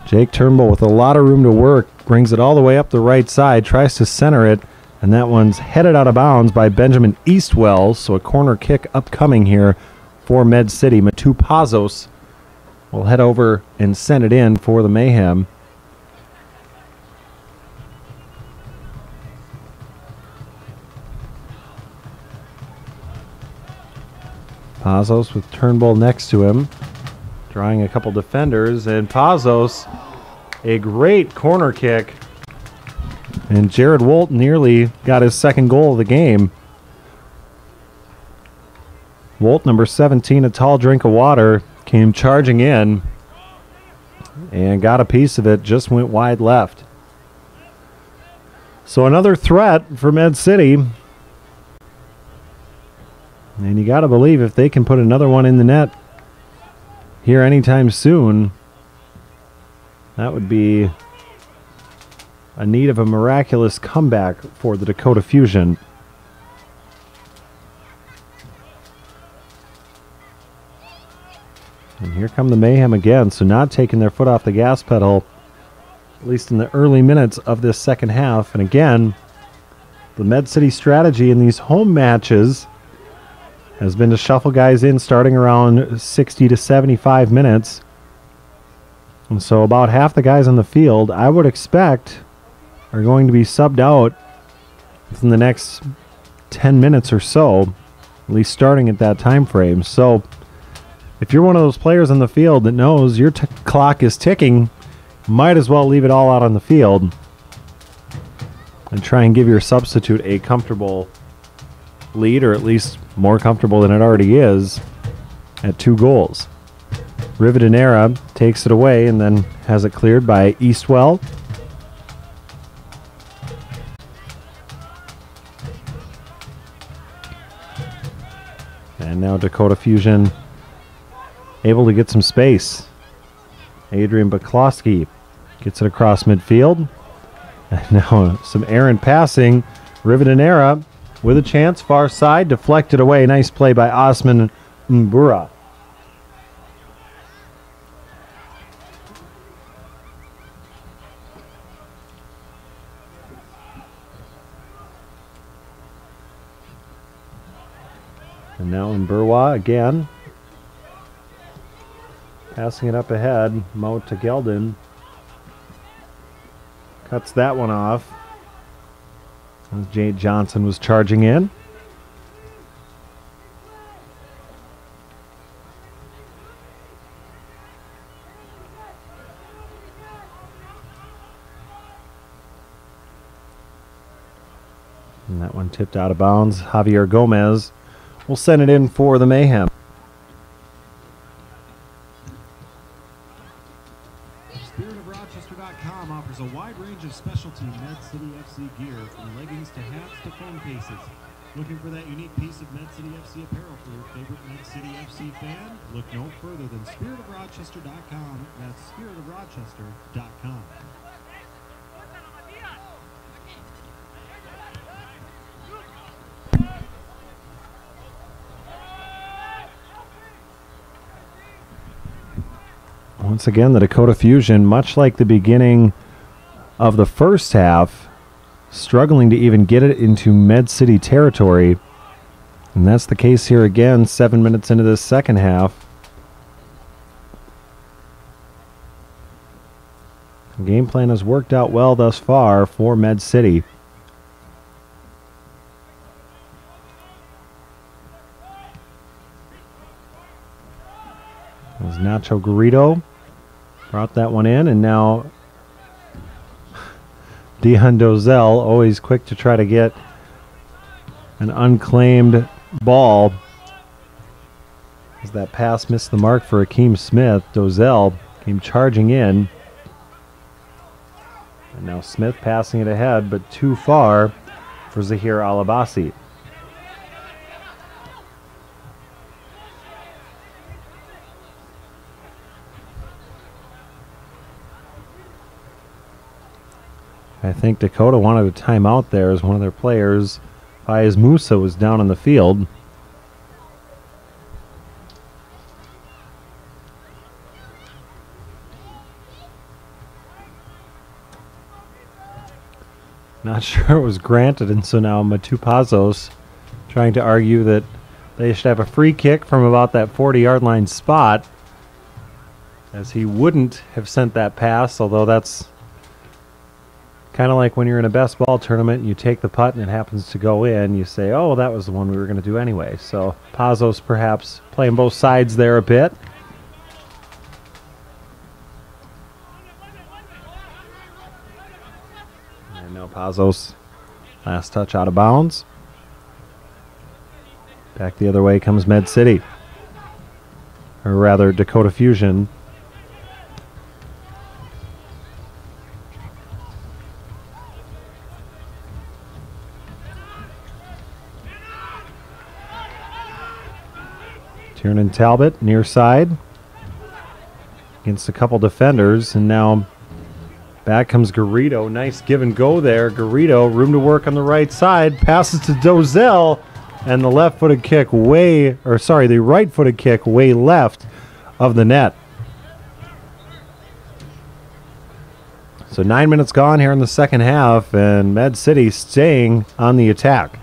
Jake Turnbull with a lot of room to work, brings it all the way up the right side, tries to center it, and that one's headed out of bounds by Benjamin Eastwell, so a corner kick upcoming here for Med City. Matupazos will head over and send it in for the Mayhem. Pazos with Turnbull next to him, drawing a couple defenders, and Pazos, a great corner kick. And Jared Wolt nearly got his second goal of the game. Wolt, number 17, a tall drink of water, came charging in and got a piece of it, just went wide left. So another threat for Med City. And you got to believe if they can put another one in the net here anytime soon, that would be a need of a miraculous comeback for the Dakota Fusion. And here come the Mayhem again, so not taking their foot off the gas pedal, at least in the early minutes of this second half. And again, the Med City strategy in these home matches has been to shuffle guys in starting around 60 to 75 minutes. And so about half the guys on the field, I would expect, are going to be subbed out within the next 10 minutes or so, at least starting at that time frame. So if you're one of those players on the field that knows your clock is ticking, might as well leave it all out on the field. and try and give your substitute a comfortable lead, or at least more comfortable than it already is, at 2 goals. Rivadeneira takes it away and then has it cleared by Eastwell. And now Dakota Fusion able to get some space. Adrian Baklowski gets it across midfield. And now some errant passing. Rivadeneira with a chance, far side, deflected away. Nice play by Osman Mbura. And now Mburwa again. Passing it up ahead. Mo to Geldon. Cuts that one off. As Jade Johnson was charging in. And that one tipped out of bounds. Javier Gomez will send it in for the Mayhem. SpiritofRochester.com offers a wide range of specialty Med City FC gear, from leggings to hats to phone cases. Looking for that unique piece of Med City FC apparel for your favorite Med City FC fan? Look no further than SpiritofRochester.com. That's SpiritofRochester.com. Once again, the Dakota Fusion, much like the beginning of the first half, struggling to even get it into Med City territory. And that's the case here again, 7 minutes into this second half. The game plan has worked out well thus far for Med City. As Nacho Garrido brought that one in, and now Dion Dozell, always quick to try to get an unclaimed ball. As that pass missed the mark for Akeem Smith, Dozell came charging in. And now Smith passing it ahead, but too far for Zahir Alabasi. I think Dakota wanted a timeout there as one of their players, Faiz Musa, was down on the field. Not sure it was granted, and so now Matupazos trying to argue that they should have a free kick from about that 40-yard line spot, as he wouldn't have sent that pass, although that's kind of like when you're in a best ball tournament and you take the putt and it happens to go in, you say, oh, that was the one we were going to do anyway. So Pazos perhaps playing both sides there a bit. And now Pazos, last touch out of bounds. Back the other way comes Med City. Or rather, Dakota Fusion. Tiernan Talbot near side against a couple defenders, and now back comes Garrido. Nice give and go there. Garrido, room to work on the right side, passes to Dozell, and the left-footed kick the right-footed kick way left of the net. So 9 minutes gone here in the second half, and Med City staying on the attack.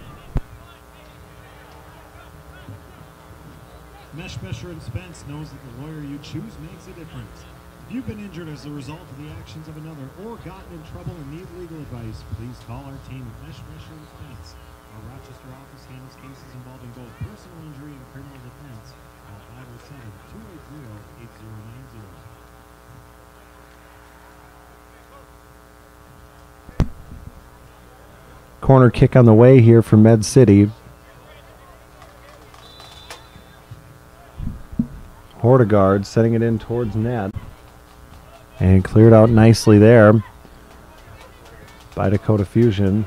Mesh Mesher and Spence knows that the lawyer you choose makes a difference. If you've been injured as a result of the actions of another or gotten in trouble and need legal advice, please call our team at Mesh Mesher and Spence. Our Rochester office handles cases involving both personal injury and criminal defense. Call 507-280-8090. Corner kick on the way here for Med City. Hortegard setting it in towards net. And cleared out nicely there by Dakota Fusion.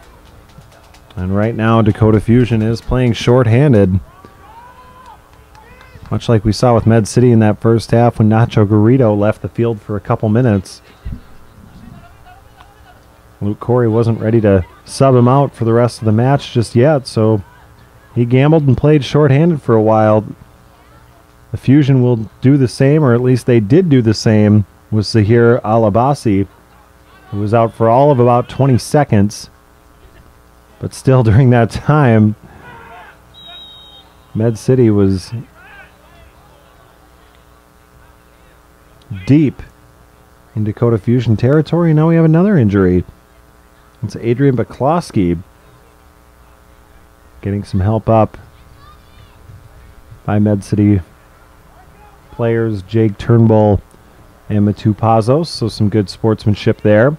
And right now Dakota Fusion is playing shorthanded. Much like we saw with Med City in that first half when Nacho Garrido left the field for a couple minutes. Luke Corey wasn't ready to sub him out for the rest of the match just yet, so he gambled and played shorthanded for a while. The Fusion will do the same, or at least they did do the same, with Zahir Alabasi, who was out for all of about 20 seconds. But still, during that time, Med City was deep in Dakota Fusion territory. Now we have another injury. It's Adrian Baklowski getting some help up by Med City players Jake Turnbull and Matu Pazos, so some good sportsmanship there.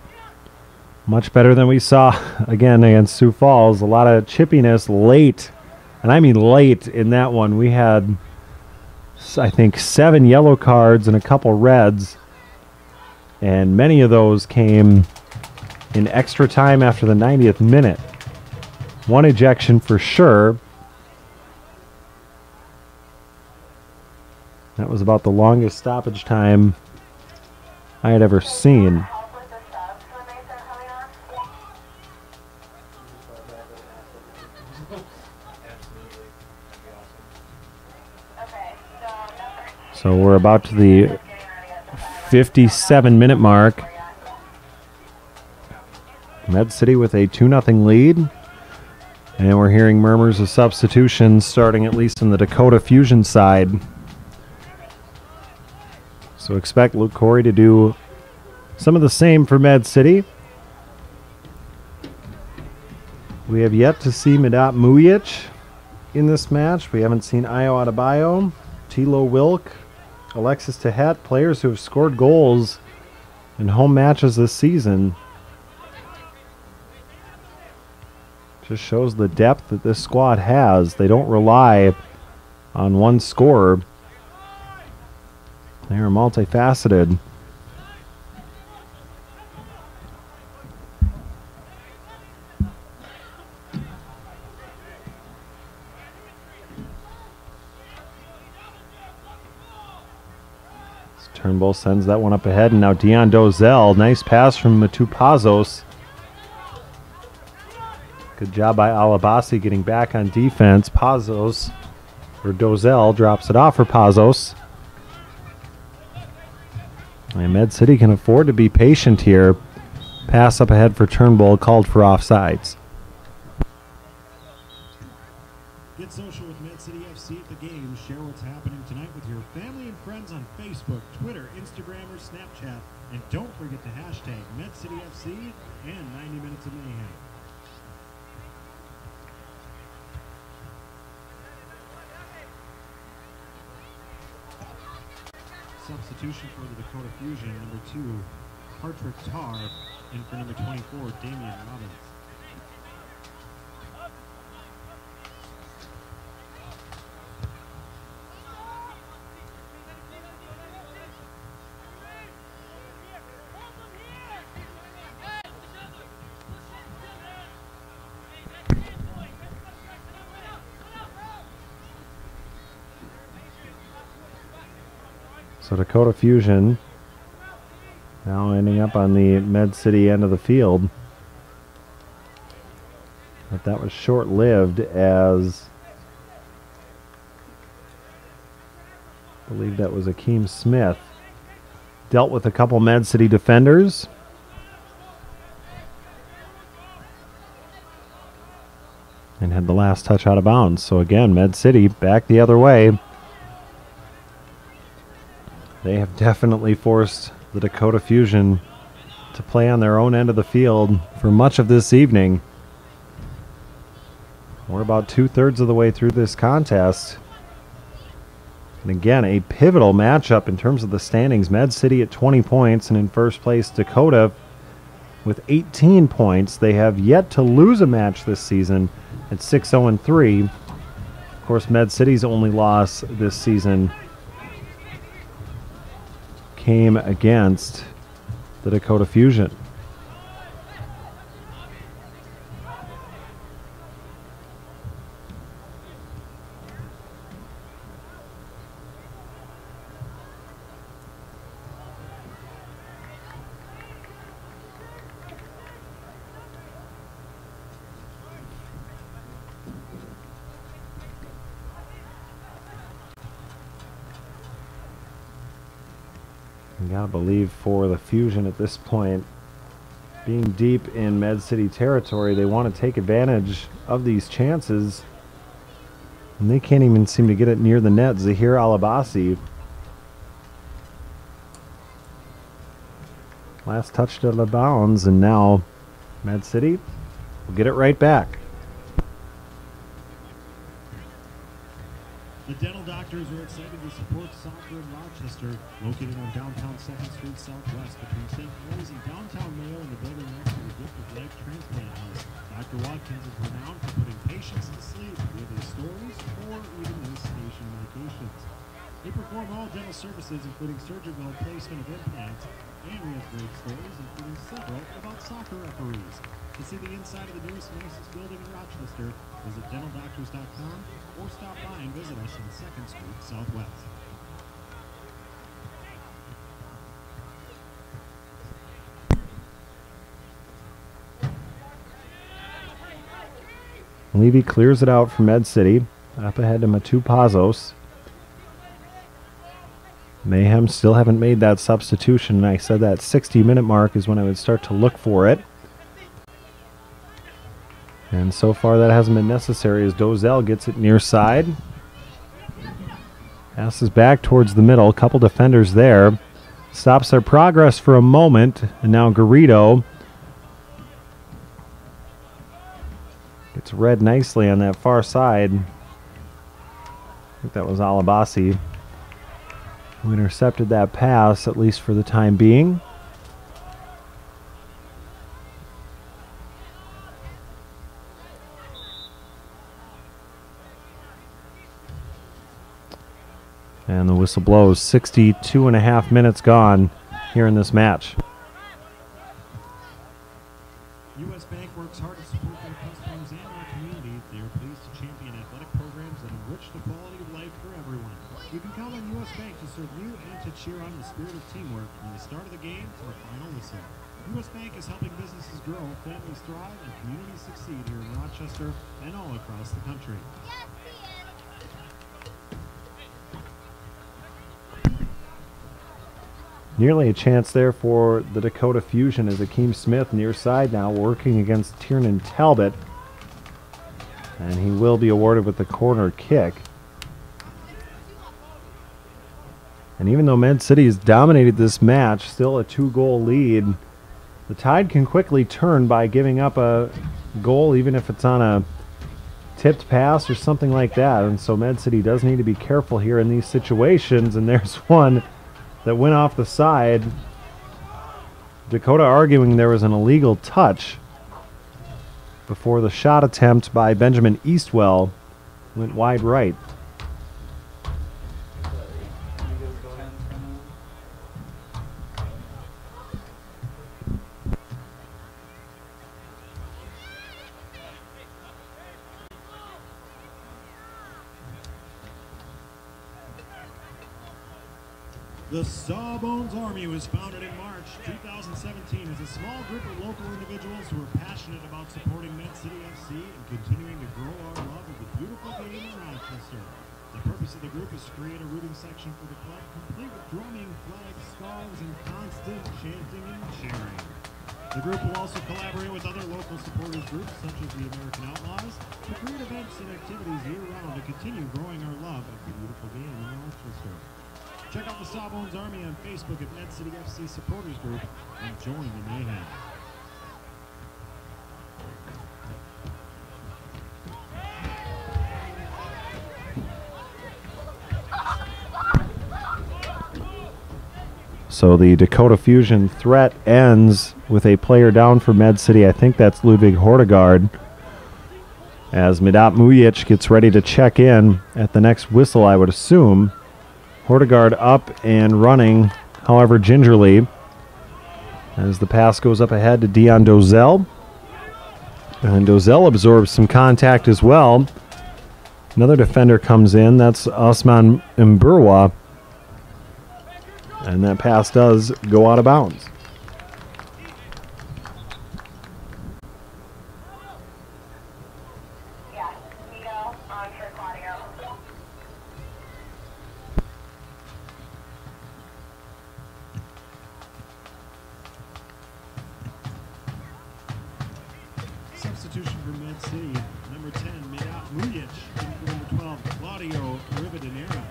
Much better than we saw again against Sioux Falls. A lot of chippiness late, and I mean late in that one. We had, I think, 7 yellow cards and a couple reds, and many of those came in extra time after the 90th minute. One ejection for sure. That was about the longest stoppage time I had ever seen. So we're about to the 57-minute mark. Med City with a 2-0 lead. And we're hearing murmurs of substitutions starting at least in the Dakota Fusion side. So expect Luke Corey to do some of the same for Med City. We have yet to see Midat Mujic in this match. We haven't seen Ayo Adebayo, Tilo Wilk, Alexis Tehet, players who have scored goals in home matches this season. Just shows the depth that this squad has. They don't rely on one scorer. They are multifaceted. Turnbull sends that one up ahead, and now Dion Dozell. Nice pass from Matu Pazos. Good job by Alabasi getting back on defense. Pazos, or Dozell, drops it off for Pazos. And Med City can afford to be patient here. Pass up ahead for Turnbull, called for offsides. Get social with Med City FC at the game. Share what's happening tonight with your family and friends on Facebook, Twitter, Instagram, or Snapchat. And don't forget to hashtag Med City FC and 90 Minutes of Mayhem. Substitution for the Dakota Fusion, number 2, Hartrick Tar, and for number 24, Damian Robbins. So Dakota Fusion now ending up on the Med City end of the field. But that was short-lived, as I believe that was Akeem Smith dealt with a couple Med City defenders. And had the last touch out of bounds. So again, Med City back the other way. They have definitely forced the Dakota Fusion to play on their own end of the field for much of this evening. We're about 2/3 of the way through this contest. And again, a pivotal matchup in terms of the standings. Med City at 20 points, and in first place Dakota with 18 points. They have yet to lose a match this season at 6-0-3. Of course, Med City's only loss this season came against the Dakota Fusion. You gotta believe for the Fusion at this point, being deep in Med City territory, they want to take advantage of these chances. And they can't even seem to get it near the net. Zahir Alabasi. Last touch to the bounds, and now Med City will get it right back. The dental doctors are excited to support soccer in Rochester, located on downtown 2nd Street Southwest between St. Mary's and downtown Mayo in the building next to the Gift of Life Transplant House. Dr. Watkins is renowned for putting patients to sleep with his stories or even his station medications. They perform all dental services, including surgical placement of implants, and he has great stories, including several about soccer referees. To see the inside of the newest and nicest building in Rochester, visit dentaldoctors.com or stop by and visit us on 2nd Street Southwest. Levy clears it out for Med City. Up ahead to Matupazos. Mayhem still haven't made that substitution, and I said that 60-minute mark is when I would start to look for it. And so far that hasn't been necessary as Dozell gets it near side. Passes back towards the middle. Couple defenders there. Stops their progress for a moment. And now Garrido gets read nicely on that far side. I think that was Alabasi who intercepted that pass, at least for the time being. And the whistle blows. 62.5 minutes gone here in this match. U.S. Bank works hard to support their customers and our community. They are pleased to champion athletic programs that enrich the quality of life for everyone. You can count on U.S. Bank to serve you and to cheer on the spirit of teamwork from the start of the game to the final whistle. U.S. Bank is helping businesses grow, families thrive, and communities succeed here in Rochester and all across the country. Nearly a chance there for the Dakota Fusion as Akeem Smith near side now working against Tiernan Talbot. And he will be awarded with the corner kick. And even though Med City has dominated this match, still a 2-goal lead, the tide can quickly turn by giving up a goal, even if it's on a tipped pass or something like that. And so Med City does need to be careful here in these situations. And there's one that went off the side. Dakota arguing there was an illegal touch before the shot attempt by Benjamin Eastwell went wide right. The Sawbones Army was founded in March 2017 as a small group of local individuals who are passionate about supporting Med City FC and continuing to grow our love of the beautiful game in Rochester. The purpose of the group is to create a rooting section for the club, complete with drumming, flags, scarves, and constant chanting and cheering. The group will also collaborate with other local supporters groups, such as the American Outlaws, to create events and activities year-round to continue growing our love of the beautiful game in Rochester. Check out the Sawbones Army on Facebook at Med City FC Supporters Group and join the mayhem. So the Dakota Fusion threat ends with a player down for Med City. I think that's Ludwig Hortegard. As Midat Mujic gets ready to check in at the next whistle, I would assume. Hortegard up and running, however gingerly, as the pass goes up ahead to Dion Dozel. And Dozel absorbs some contact as well. Another defender comes in. That's Osman Mburwa. And that pass does go out of bounds. Substitution for Med City, number 10, Midat Mujic, and for number 12, Claudio Rivadeneira.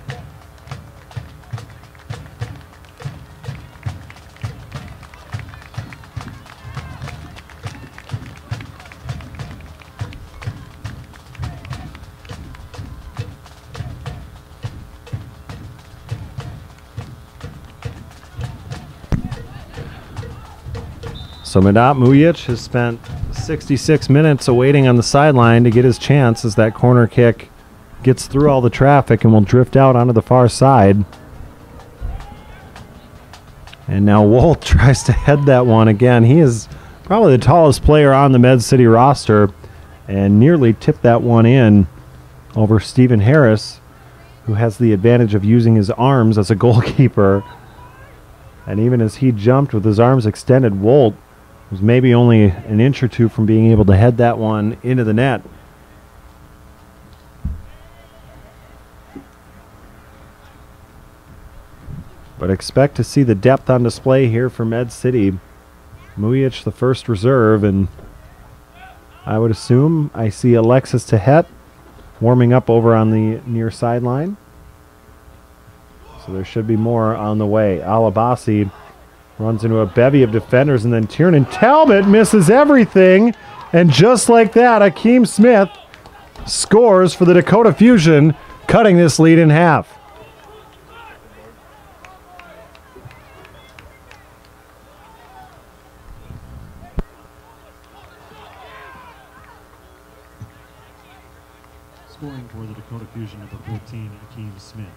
So Midat Mujic has spent 66 minutes awaiting on the sideline to get his chance as that corner kick gets through all the traffic and will drift out onto the far side. And now Wolt tries to head that one again. He is probably the tallest player on the Med City roster and nearly tipped that one in over Stephen Harris, who has the advantage of using his arms as a goalkeeper. And even as he jumped with his arms extended, Wolt was maybe only an inch or two from being able to head that one into the net. But expect to see the depth on display here for Med City. Mujic, the first reserve, and I would assume I see Alexis Tehet warming up over on the near sideline. So there should be more on the way. Alabasi runs into a bevy of defenders, and then Tiernan Talbot misses everything. And just like that, Akeem Smith scores for the Dakota Fusion, cutting this lead in half. Scoring for the Dakota Fusion, number 14, Akeem Smith.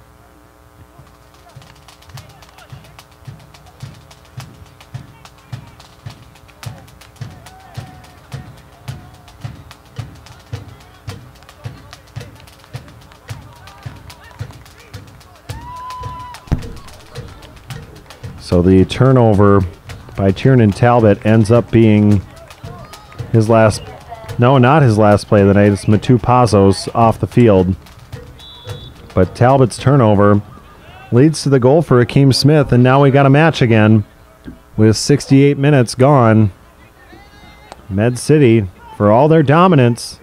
So the turnover by Tiernan Talbot ends up being his last, no, not his last play of the night. It's Matu Pazos off the field. But Talbot's turnover leads to the goal for Akeem Smith, and now we got a match again with 68 minutes gone. Med City, for all their dominance,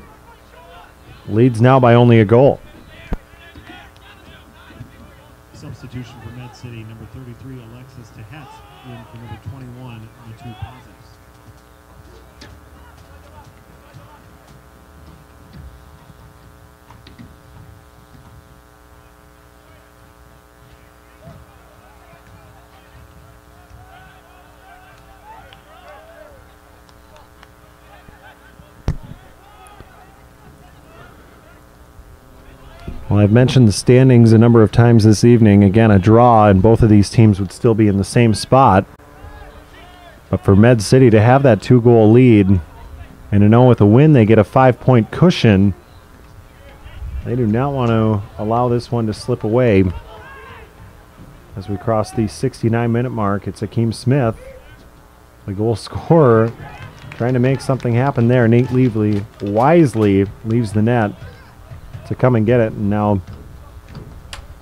leads now by only a goal. Substitution for Med City, number 33, Alexis Tehet, in for number 21, Matu Pazos. Well, I've mentioned the standings a number of times this evening. Again, a draw, and both of these teams would still be in the same spot. But for Med City to have that 2-goal lead, and to know with a win they get a 5-point cushion, they do not want to allow this one to slip away. As we cross the 69-minute mark, it's Akeem Smith, the goal scorer, trying to make something happen there. Nate Leavely wisely leaves the net to come and get it, and now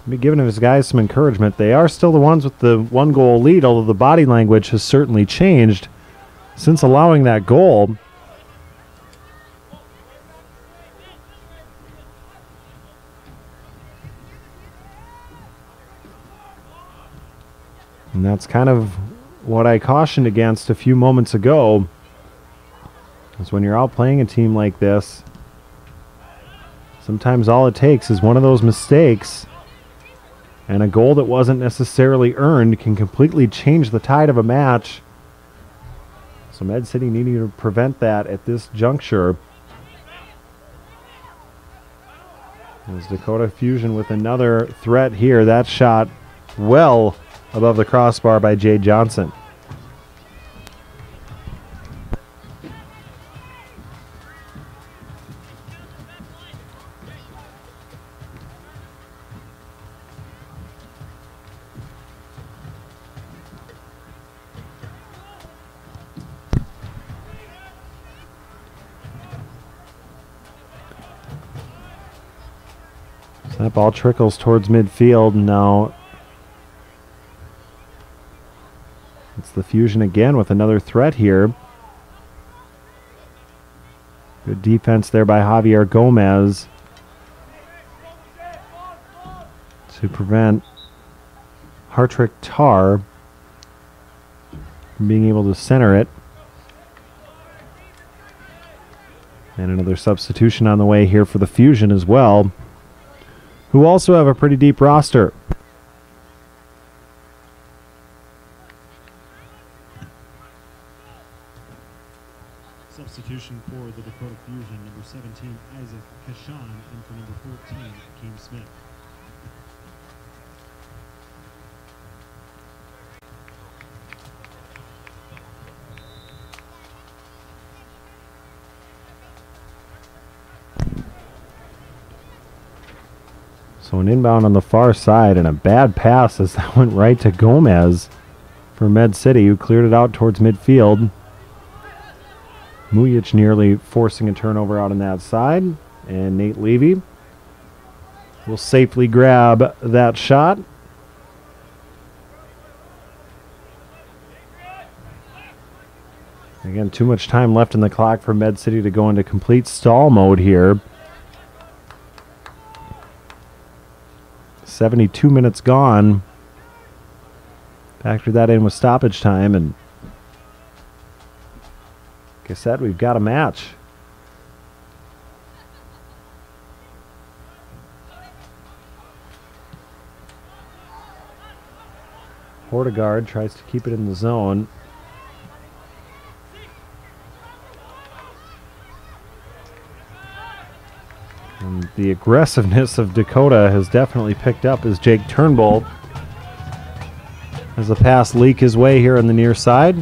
be giving his guys some encouragement. They are still the ones with the 1-goal lead, although the body language has certainly changed since allowing that goal. And that's kind of what I cautioned against a few moments ago, is when you're out playing a team like this, sometimes all it takes is one of those mistakes And a goal that wasn't necessarily earned can completely change the tide of a match. So Med City needing to prevent that at this juncture. As Dakota Fusion with another threat here. That shot well above the crossbar by Jade Johnson. So that ball trickles towards midfield. Now it's the Fusion again with another threat here. Good defense there by Javier Gomez to prevent Hartrick Tar from being able to center it. And another substitution on the way here for the Fusion as well, who also have a pretty deep roster. Substitution for the Dakota Fusion, number 17, Isaac Kashan, and for number 14, Keem Smith. So an inbound on the far side and a bad pass as that went right to Gomez for Med City, who cleared it out towards midfield. Mujic nearly forcing a turnover out on that side, and Nate Levy will safely grab that shot. Again, too much time left in the clock for Med City to go into complete stall mode here. 72 minutes gone. Factor that in with stoppage time, and like I said, we've got a match. Hortegard tries to keep it in the zone. And the aggressiveness of Dakota has definitely picked up as Jake Turnbull has the pass leak his way here on the near side.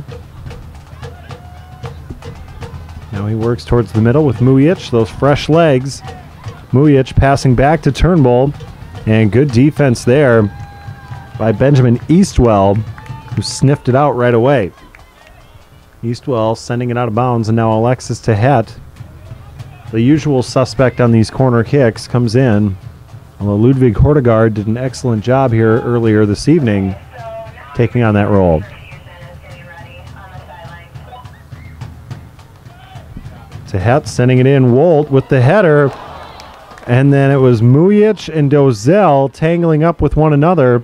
Now he works towards the middle with Mujic, those fresh legs. Mujic passing back to Turnbull, and good defense there by Benjamin Eastwell, who sniffed it out right away. Eastwell sending it out of bounds, and now Alexis Tehet, the usual suspect on these corner kicks, comes in. Although Ludwig Hortegard did an excellent job here earlier this evening, taking on that role. Tehet sending it in. Wolt with the header. And then it was Mujic and Dozel tangling up with one another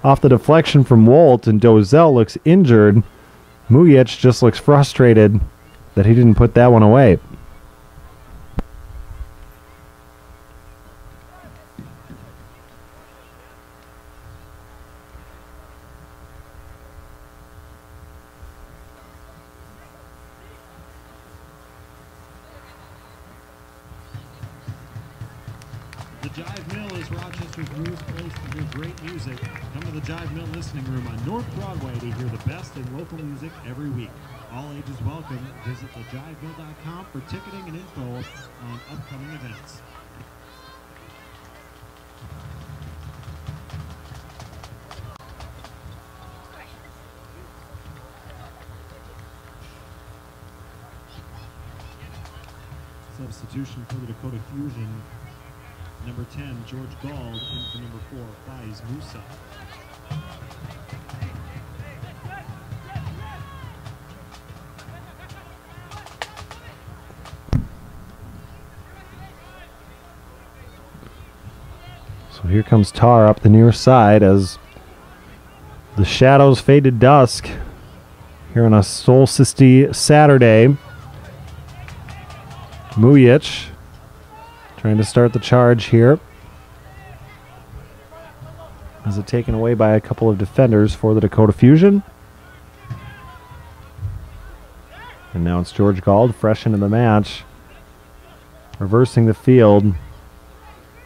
off the deflection from Wolt, and Dozel looks injured. Mujic just looks frustrated that he didn't put that one away. The Jive Mill is Rochester's newest place to hear great music. Come to the Jive Mill Listening Room on North Broadway to hear the best in local music every week. All ages welcome. Visit thejivemill.com for ticketing and info on upcoming events. Substitution for the Dakota Fusion. Number 10, George Gald, in for number 4, Faiz Musa. So here comes Tar up the near side as the shadows fade to dusk here on a solstice Saturday. Mujic trying to start the charge here. As it taken away by a couple of defenders for the Dakota Fusion. And now it's George Gald, fresh into the match. Reversing the field.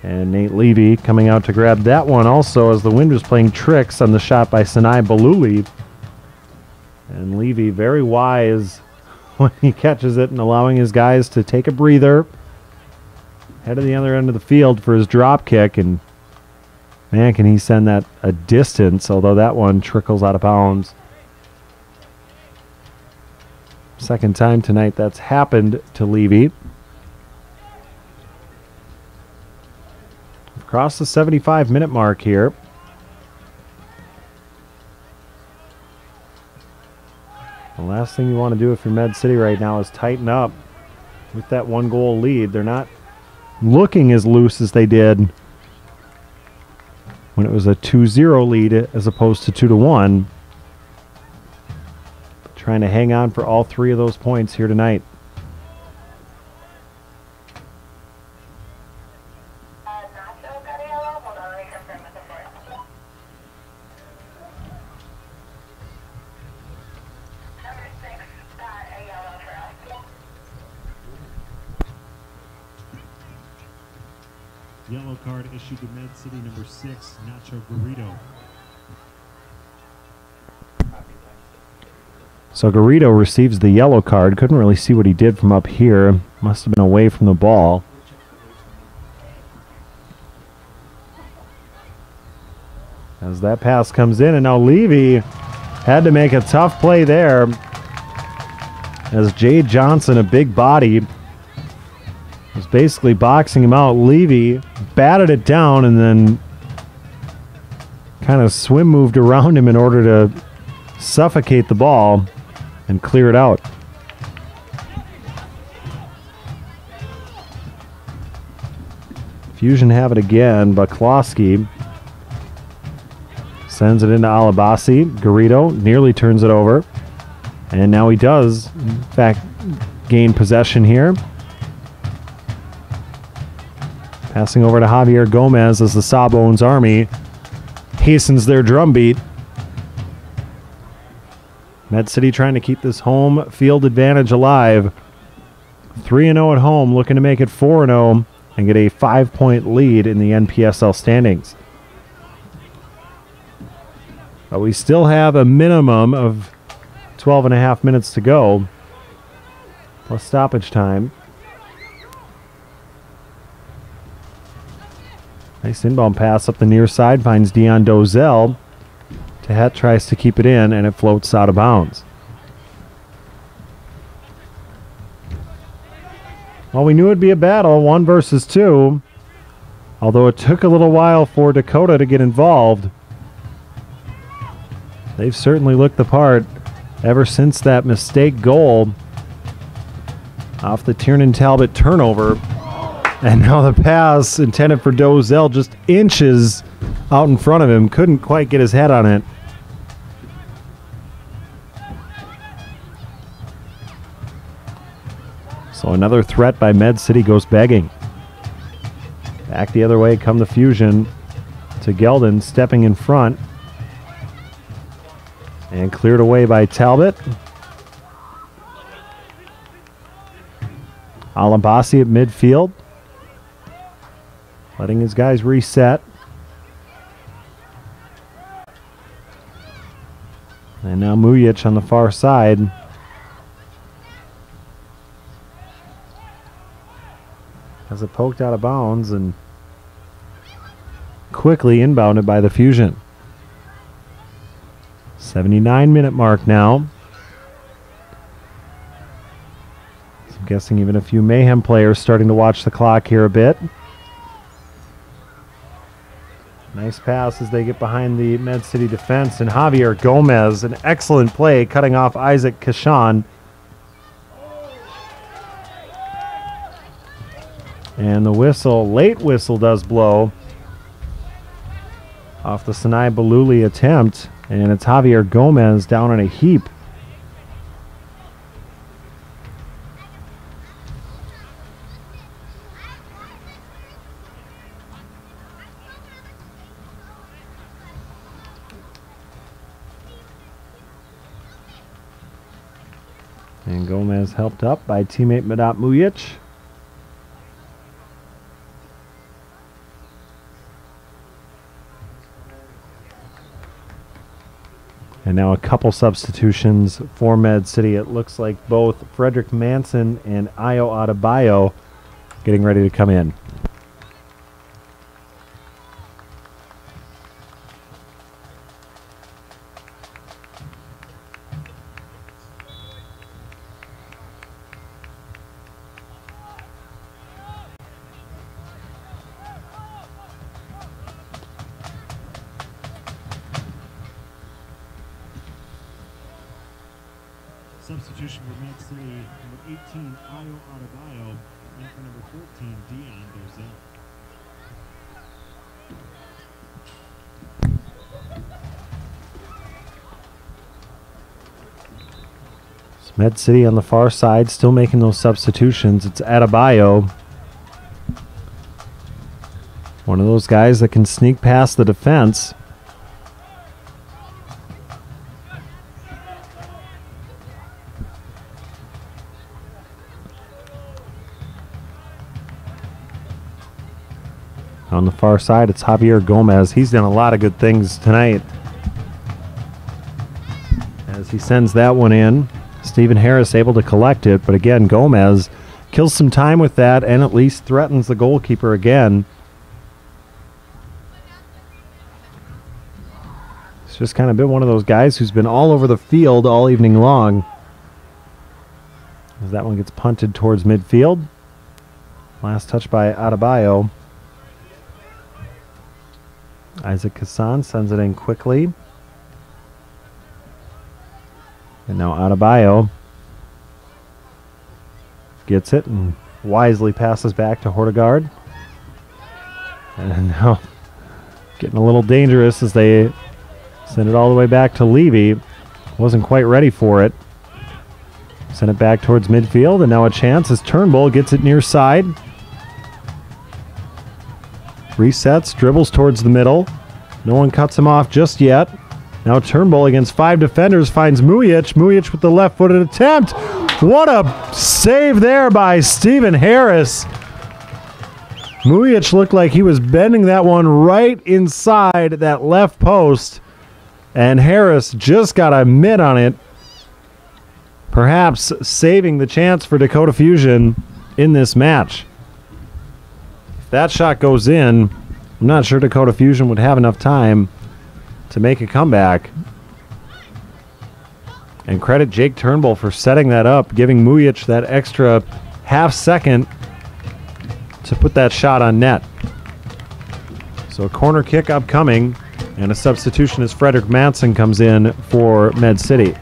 And Nate Levy coming out to grab that one also as the wind was playing tricks on the shot by Sinai Baluli. And Levy very wise when he catches it and allowing his guys to take a breather. Head to the other end of the field for his drop kick, and man, can he send that a distance, although that one trickles out of bounds. Second time tonight that's happened to Levy. Across the 75-minute mark here. The last thing you want to do if you're Med City right now is tighten up with that 1-goal lead. They're not looking as loose as they did when it was a 2-0 lead as opposed to 2-1. Trying to hang on for all three of those points here tonight. Yellow card issued to Med City number 6, Nacho Garrido. So Garrido receives the yellow card. Couldn't really see what he did from up here. Must have been away from the ball. As that pass comes in, and now Levy had to make a tough play there. As Jay Johnson, a big body, was basically boxing him out. Levy batted it down and then kind of swim moved around him in order to suffocate the ball and clear it out. Fusion have it again. Baklowski sends it into Alabasi. Garrido nearly turns it over. And now he does, in fact, gain possession here. Passing over to Javier Gomez as the Sawbones Army hastens their drumbeat. Med City trying to keep this home field advantage alive. 3-0 at home, looking to make it 4-0 and get a 5-point lead in the NPSL standings. But we still have a minimum of 12.5 minutes to go, plus stoppage time. Nice inbound pass up the near side, finds Dion Dozell. Tehet tries to keep it in, and it floats out of bounds. Well, we knew it'd be a battle, 1 versus 2. Although it took a little while for Dakota to get involved. They've certainly looked the part ever since that mistake goal off the Tiernan Talbot turnover. And now the pass intended for Dozell just inches out in front of him. Couldn't quite get his head on it. So another threat by Med City goes begging. Back the other way come the Fusion to Geldon, stepping in front. And cleared away by Talbot. Alabasi at midfield. Letting his guys reset. And now Mujic on the far side. Has it poked out of bounds and quickly inbounded by the Fusion. 79-minute mark now. So I'm guessing even a few Mayhem players starting to watch the clock here a bit. Nice pass as they get behind the Med City defense, and Javier Gomez, an excellent play, cutting off Isaac Kashan. And the whistle, late whistle, does blow off the Sinai Baluli attempt, and it's Javier Gomez down in a heap. And Gomez helped up by teammate Medat Mujic. And now a couple substitutions for Med City. It looks like both Frederick Manson and Ayo Adebayo getting ready to come in. Substitution for Med City, number 18, Ayo Adebayo, and for number 14, Dion Dozell. Med City on the far side, still making those substitutions. It's Adebayo. One of those guys that can sneak past the defense. On the far side, it's Javier Gomez. He's done a lot of good things tonight. As he sends that one in, Stephen Harris able to collect it, but again, Gomez kills some time with that and at least threatens the goalkeeper again. It's just kind of been one of those guys who's been all over the field all evening long. As that one gets punted towards midfield. Last touch by Adebayo. Isaac Kassan sends it in quickly. And now Adebayo gets it and wisely passes back to Hortegard. And now getting a little dangerous as they send it all the way back to Levy. Wasn't quite ready for it. Send it back towards midfield, and now a chance as Turnbull gets it near side. Resets, dribbles towards the middle. No one cuts him off just yet. Now Turnbull against 5 defenders finds Mujic. Mujic with the left-footed attempt. What a save there by Stephen Harris. Mujic looked like he was bending that one right inside that left post. And Harris just got a mitt on it. Perhaps saving the chance for Dakota Fusion in this match. If that shot goes in, I'm not sure Dakota Fusion would have enough time to make a comeback. And credit Jake Turnbull for setting that up, giving Mujic that extra half second to put that shot on net. So a corner kick upcoming, and a substitution as Frederick Manson comes in for Med City.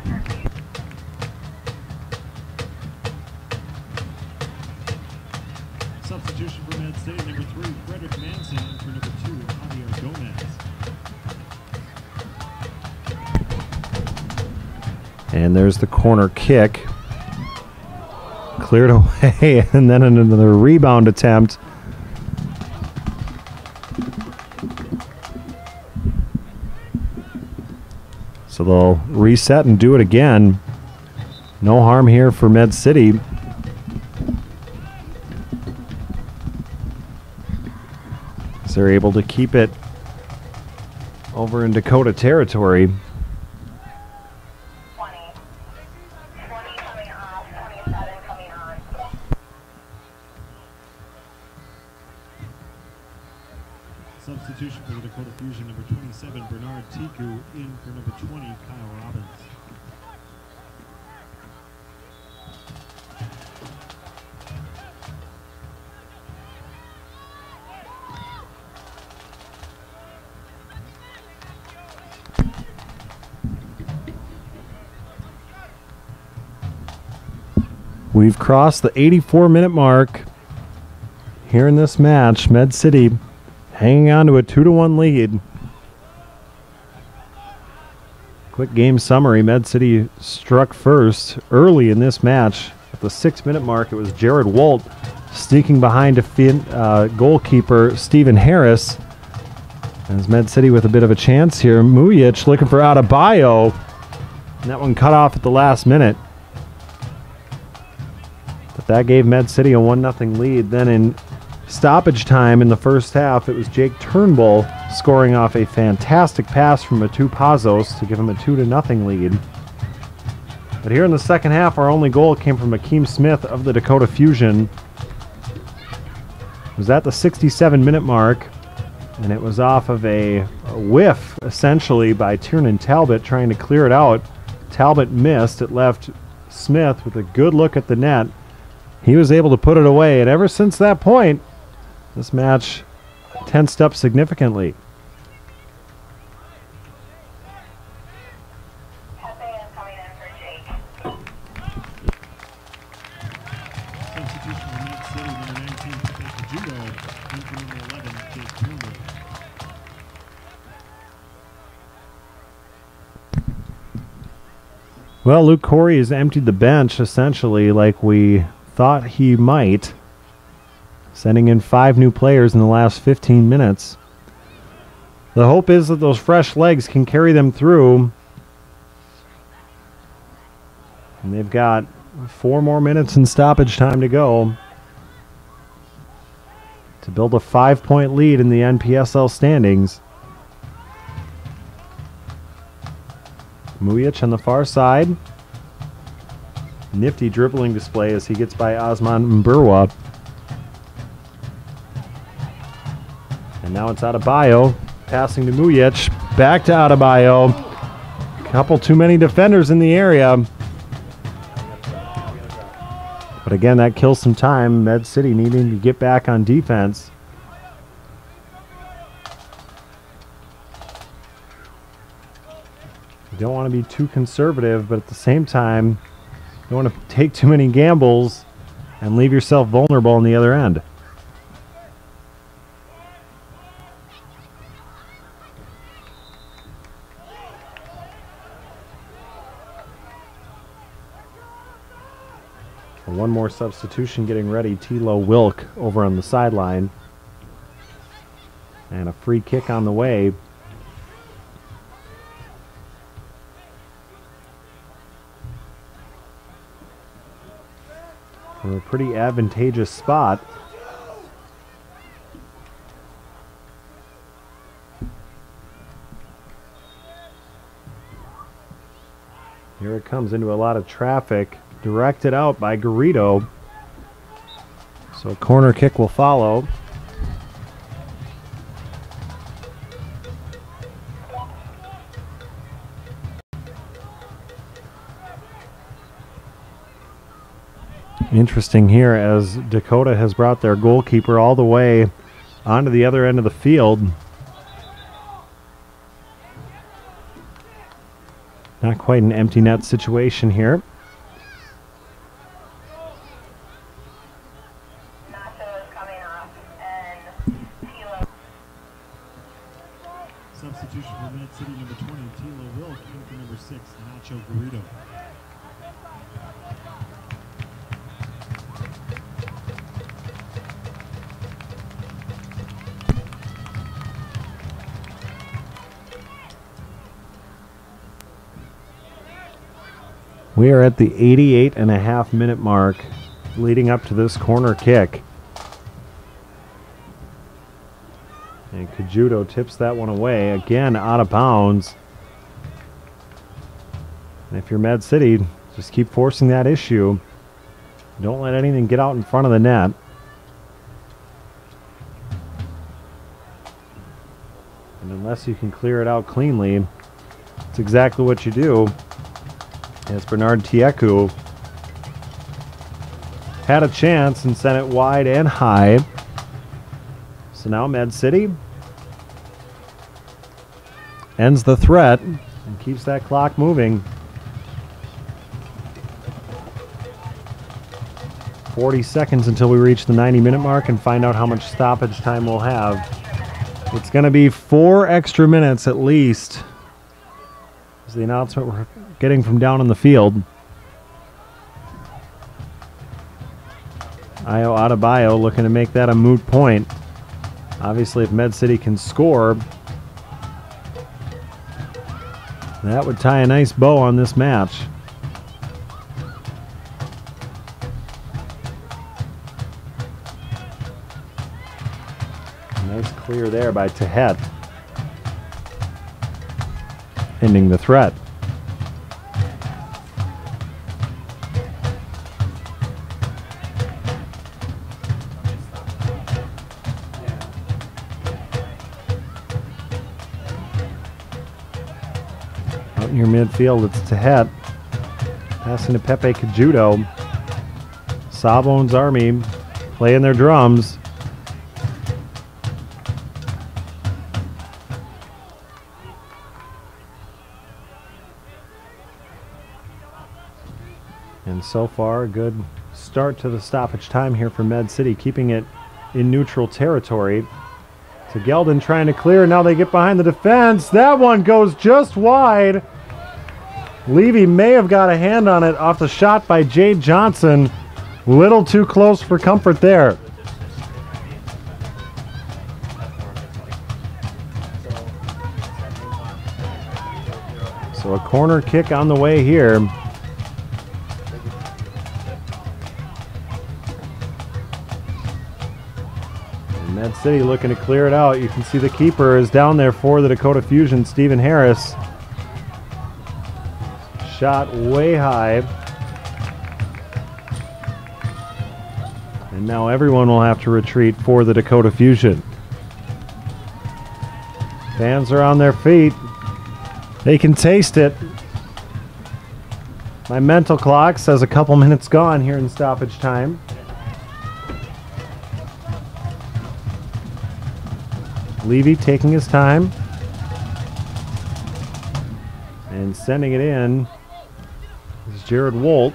Substitution for Med City, number 3, Frederick Manson, and for number 2, Javier Gomez. And there's the corner kick. Cleared away, and then another rebound attempt. So they'll reset and do it again. No harm here for Med City. So they're able to keep it over in Dakota territory. 20 coming off, 27 coming on. Substitution for the Dakota Fusion, number 27, Bernard Tiku, in for number 20, Kyle Robbins. We've crossed the 84-minute mark here in this match. Med City hanging on to a 2-1 lead. Quick game summary. Med City struck first early in this match. At the 6-minute mark, it was Jared Wolt sneaking behind goalkeeper Stephen Harris. As Med City with a bit of a chance here. Mujic looking for Adebayo. And that one cut off at the last minute. that gave Med City a 1-0 lead. Then in stoppage time in the first half, it was Jake Turnbull scoring off a fantastic pass from Matu Pazos to give him a 2-0 lead. But here in the second half, our only goal came from Akeem Smith of the Dakota Fusion. It was at the 67-minute mark, and it was off of a whiff, essentially, by Tiernan Talbot trying to clear it out. Talbot missed. It left Smith with a good look at the net. He was able to put it away, and ever since that point, this match tensed up significantly. Pepe is coming in for Jake. Substitution for Med City, number 19, Pepe Kajudo, in for number 11, Jake Turnbull. Well, Luke Corey has emptied the bench, essentially, like we thought he might, sending in 5 new players in the last 15 minutes. The hope is that those fresh legs can carry them through. And they've got 4 more minutes in stoppage time to go to build a 5-point lead in the NPSL standings. Mujic on the far side. Nifty dribbling display as he gets by Osman Mburwa. And now it's Adebayo passing to Mujic. Back to Adebayo. Couple too many defenders in the area. But again, that kills some time. Med City needing to get back on defense. You don't want to be too conservative, but at the same time, you don't want to take too many gambles and leave yourself vulnerable on the other end. And one more substitution getting ready. Tilo Wilk over on the sideline. And a free kick on the way. From a pretty advantageous spot. Here it comes into a lot of traffic, directed out by Garrido. So a corner kick will follow. Interesting here as Dakota has brought their goalkeeper all the way onto the other end of the field. Not quite an empty net situation here. Nacho is coming off, and Tilo. Substitution for Med City, number 20, Tilo Wilk, in for number 6, Nacho Garrido. We are at the 88.5-minute mark leading up to this corner kick. And Kajudo tips that one away, again out of bounds. And if you're Med City, just keep forcing that issue. Don't let anything get out in front of the net. And unless you can clear it out cleanly, it's exactly what you do. As Bernard Tieku had a chance and sent it wide and high. So now Med City ends the threat and keeps that clock moving. 40 seconds until we reach the 90-minute mark and find out how much stoppage time we'll have. It's going to be 4 extra minutes at least. Is the announcement we're getting from down in the field. Ayo Adebayo looking to make that a moot point. Obviously, if Med City can score, that would tie a nice bow on this match. clear there by Tehet, ending the threat. Out near midfield, it's Tehet. Passing to Pepe Cajudo. Sawbones Army playing their drums. And so far, a good start to the stoppage time here for Med City, keeping it in neutral territory. To Geldon trying to clear. Now they get behind the defense. That one goes just wide. Levy may have got a hand on it off the shot by Jade Johnson. Little too close for comfort there. So a corner kick on the way here. Med City looking to clear it out. You can see the keeper is down there for the Dakota Fusion, Stephen Harris. Shot way high. And now everyone will have to retreat for the Dakota Fusion. Fans are on their feet. They can taste it. My mental clock says a couple minutes gone here in stoppage time. Levy taking his time and sending it in is Jared Wolt.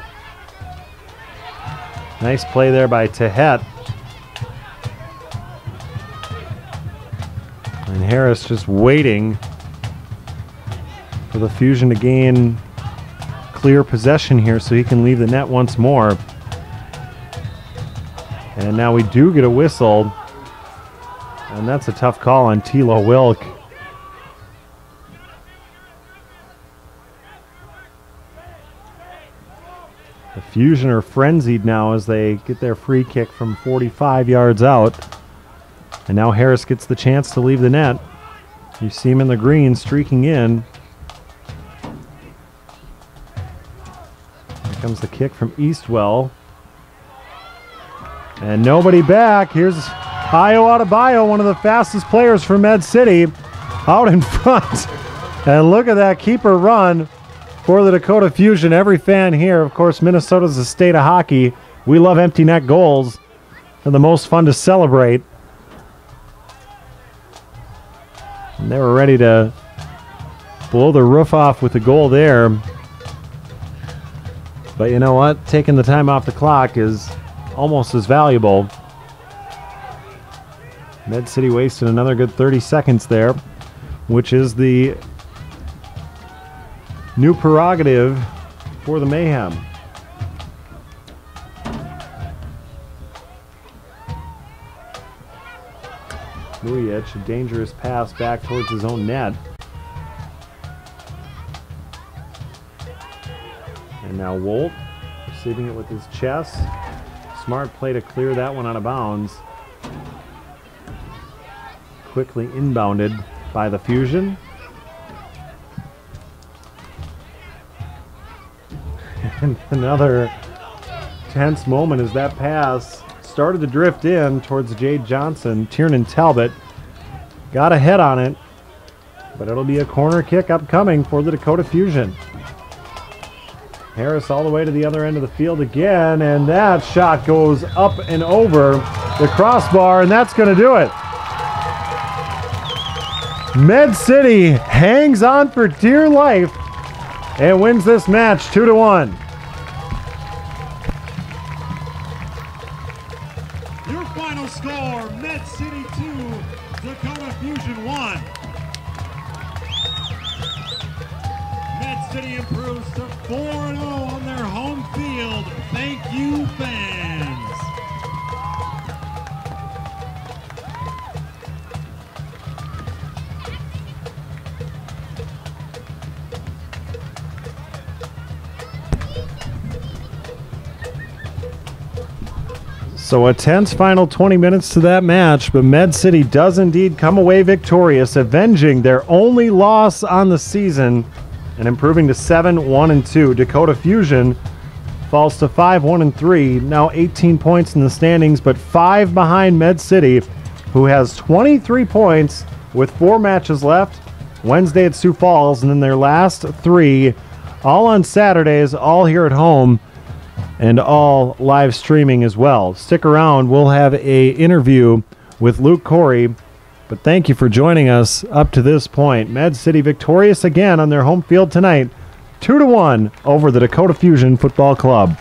Nice play there by Tehet. And Harris just waiting for the Fusion to gain clear possession here so he can leave the net once more. And now we do get a whistle. And that's a tough call on Tilo Wilk. The Fusion are frenzied now as they get their free kick from 45 yards out. And now Harris gets the chance to leave the net. You see him in the green streaking in. Here comes the kick from Eastwell. And nobody back. Here's Ayo Adebayo, one of the fastest players for Med City, out in front. And look at that keeper run for the Dakota Fusion. Every fan here, of course, Minnesota's the state of hockey. We love empty net goals. They're the most fun to celebrate. And they were ready to blow the roof off with the goal there. But you know what? Taking the time off the clock is almost as valuable. Med City wasted another good 30 seconds there, which is the new prerogative for the Mayhem. Mujic, a dangerous pass back towards his own net. And now Wolt receiving it with his chest. Smart play to clear that one out of bounds. Quickly inbounded by the Fusion. And another tense moment as that pass started to drift in towards Jade Johnson. Tiernan Talbot got a head on it, but it'll be a corner kick upcoming for the Dakota Fusion. Harris all the way to the other end of the field again, and that shot goes up and over the crossbar, and that's going to do it. Med City hangs on for dear life and wins this match 2-1. Your final score, Med City 2, Dakota Fusion 1. Med City improves to 4-0 on their home field. Thank you, fans. So a tense final 20 minutes to that match, but Med City does indeed come away victorious, avenging their only loss on the season and improving to 7-1-2. Dakota Fusion falls to 5-1-3, now 18 points in the standings, but 5 behind Med City, who has 23 points with 4 matches left. Wednesday at Sioux Falls, and then their last 3, all on Saturdays, all here at home, and all live streaming as well. Stick around. We'll have a interview with Luke Corey. But thank you for joining us up to this point. Med City victorious again on their home field tonight, 2-1 over the Dakota Fusion Football Club.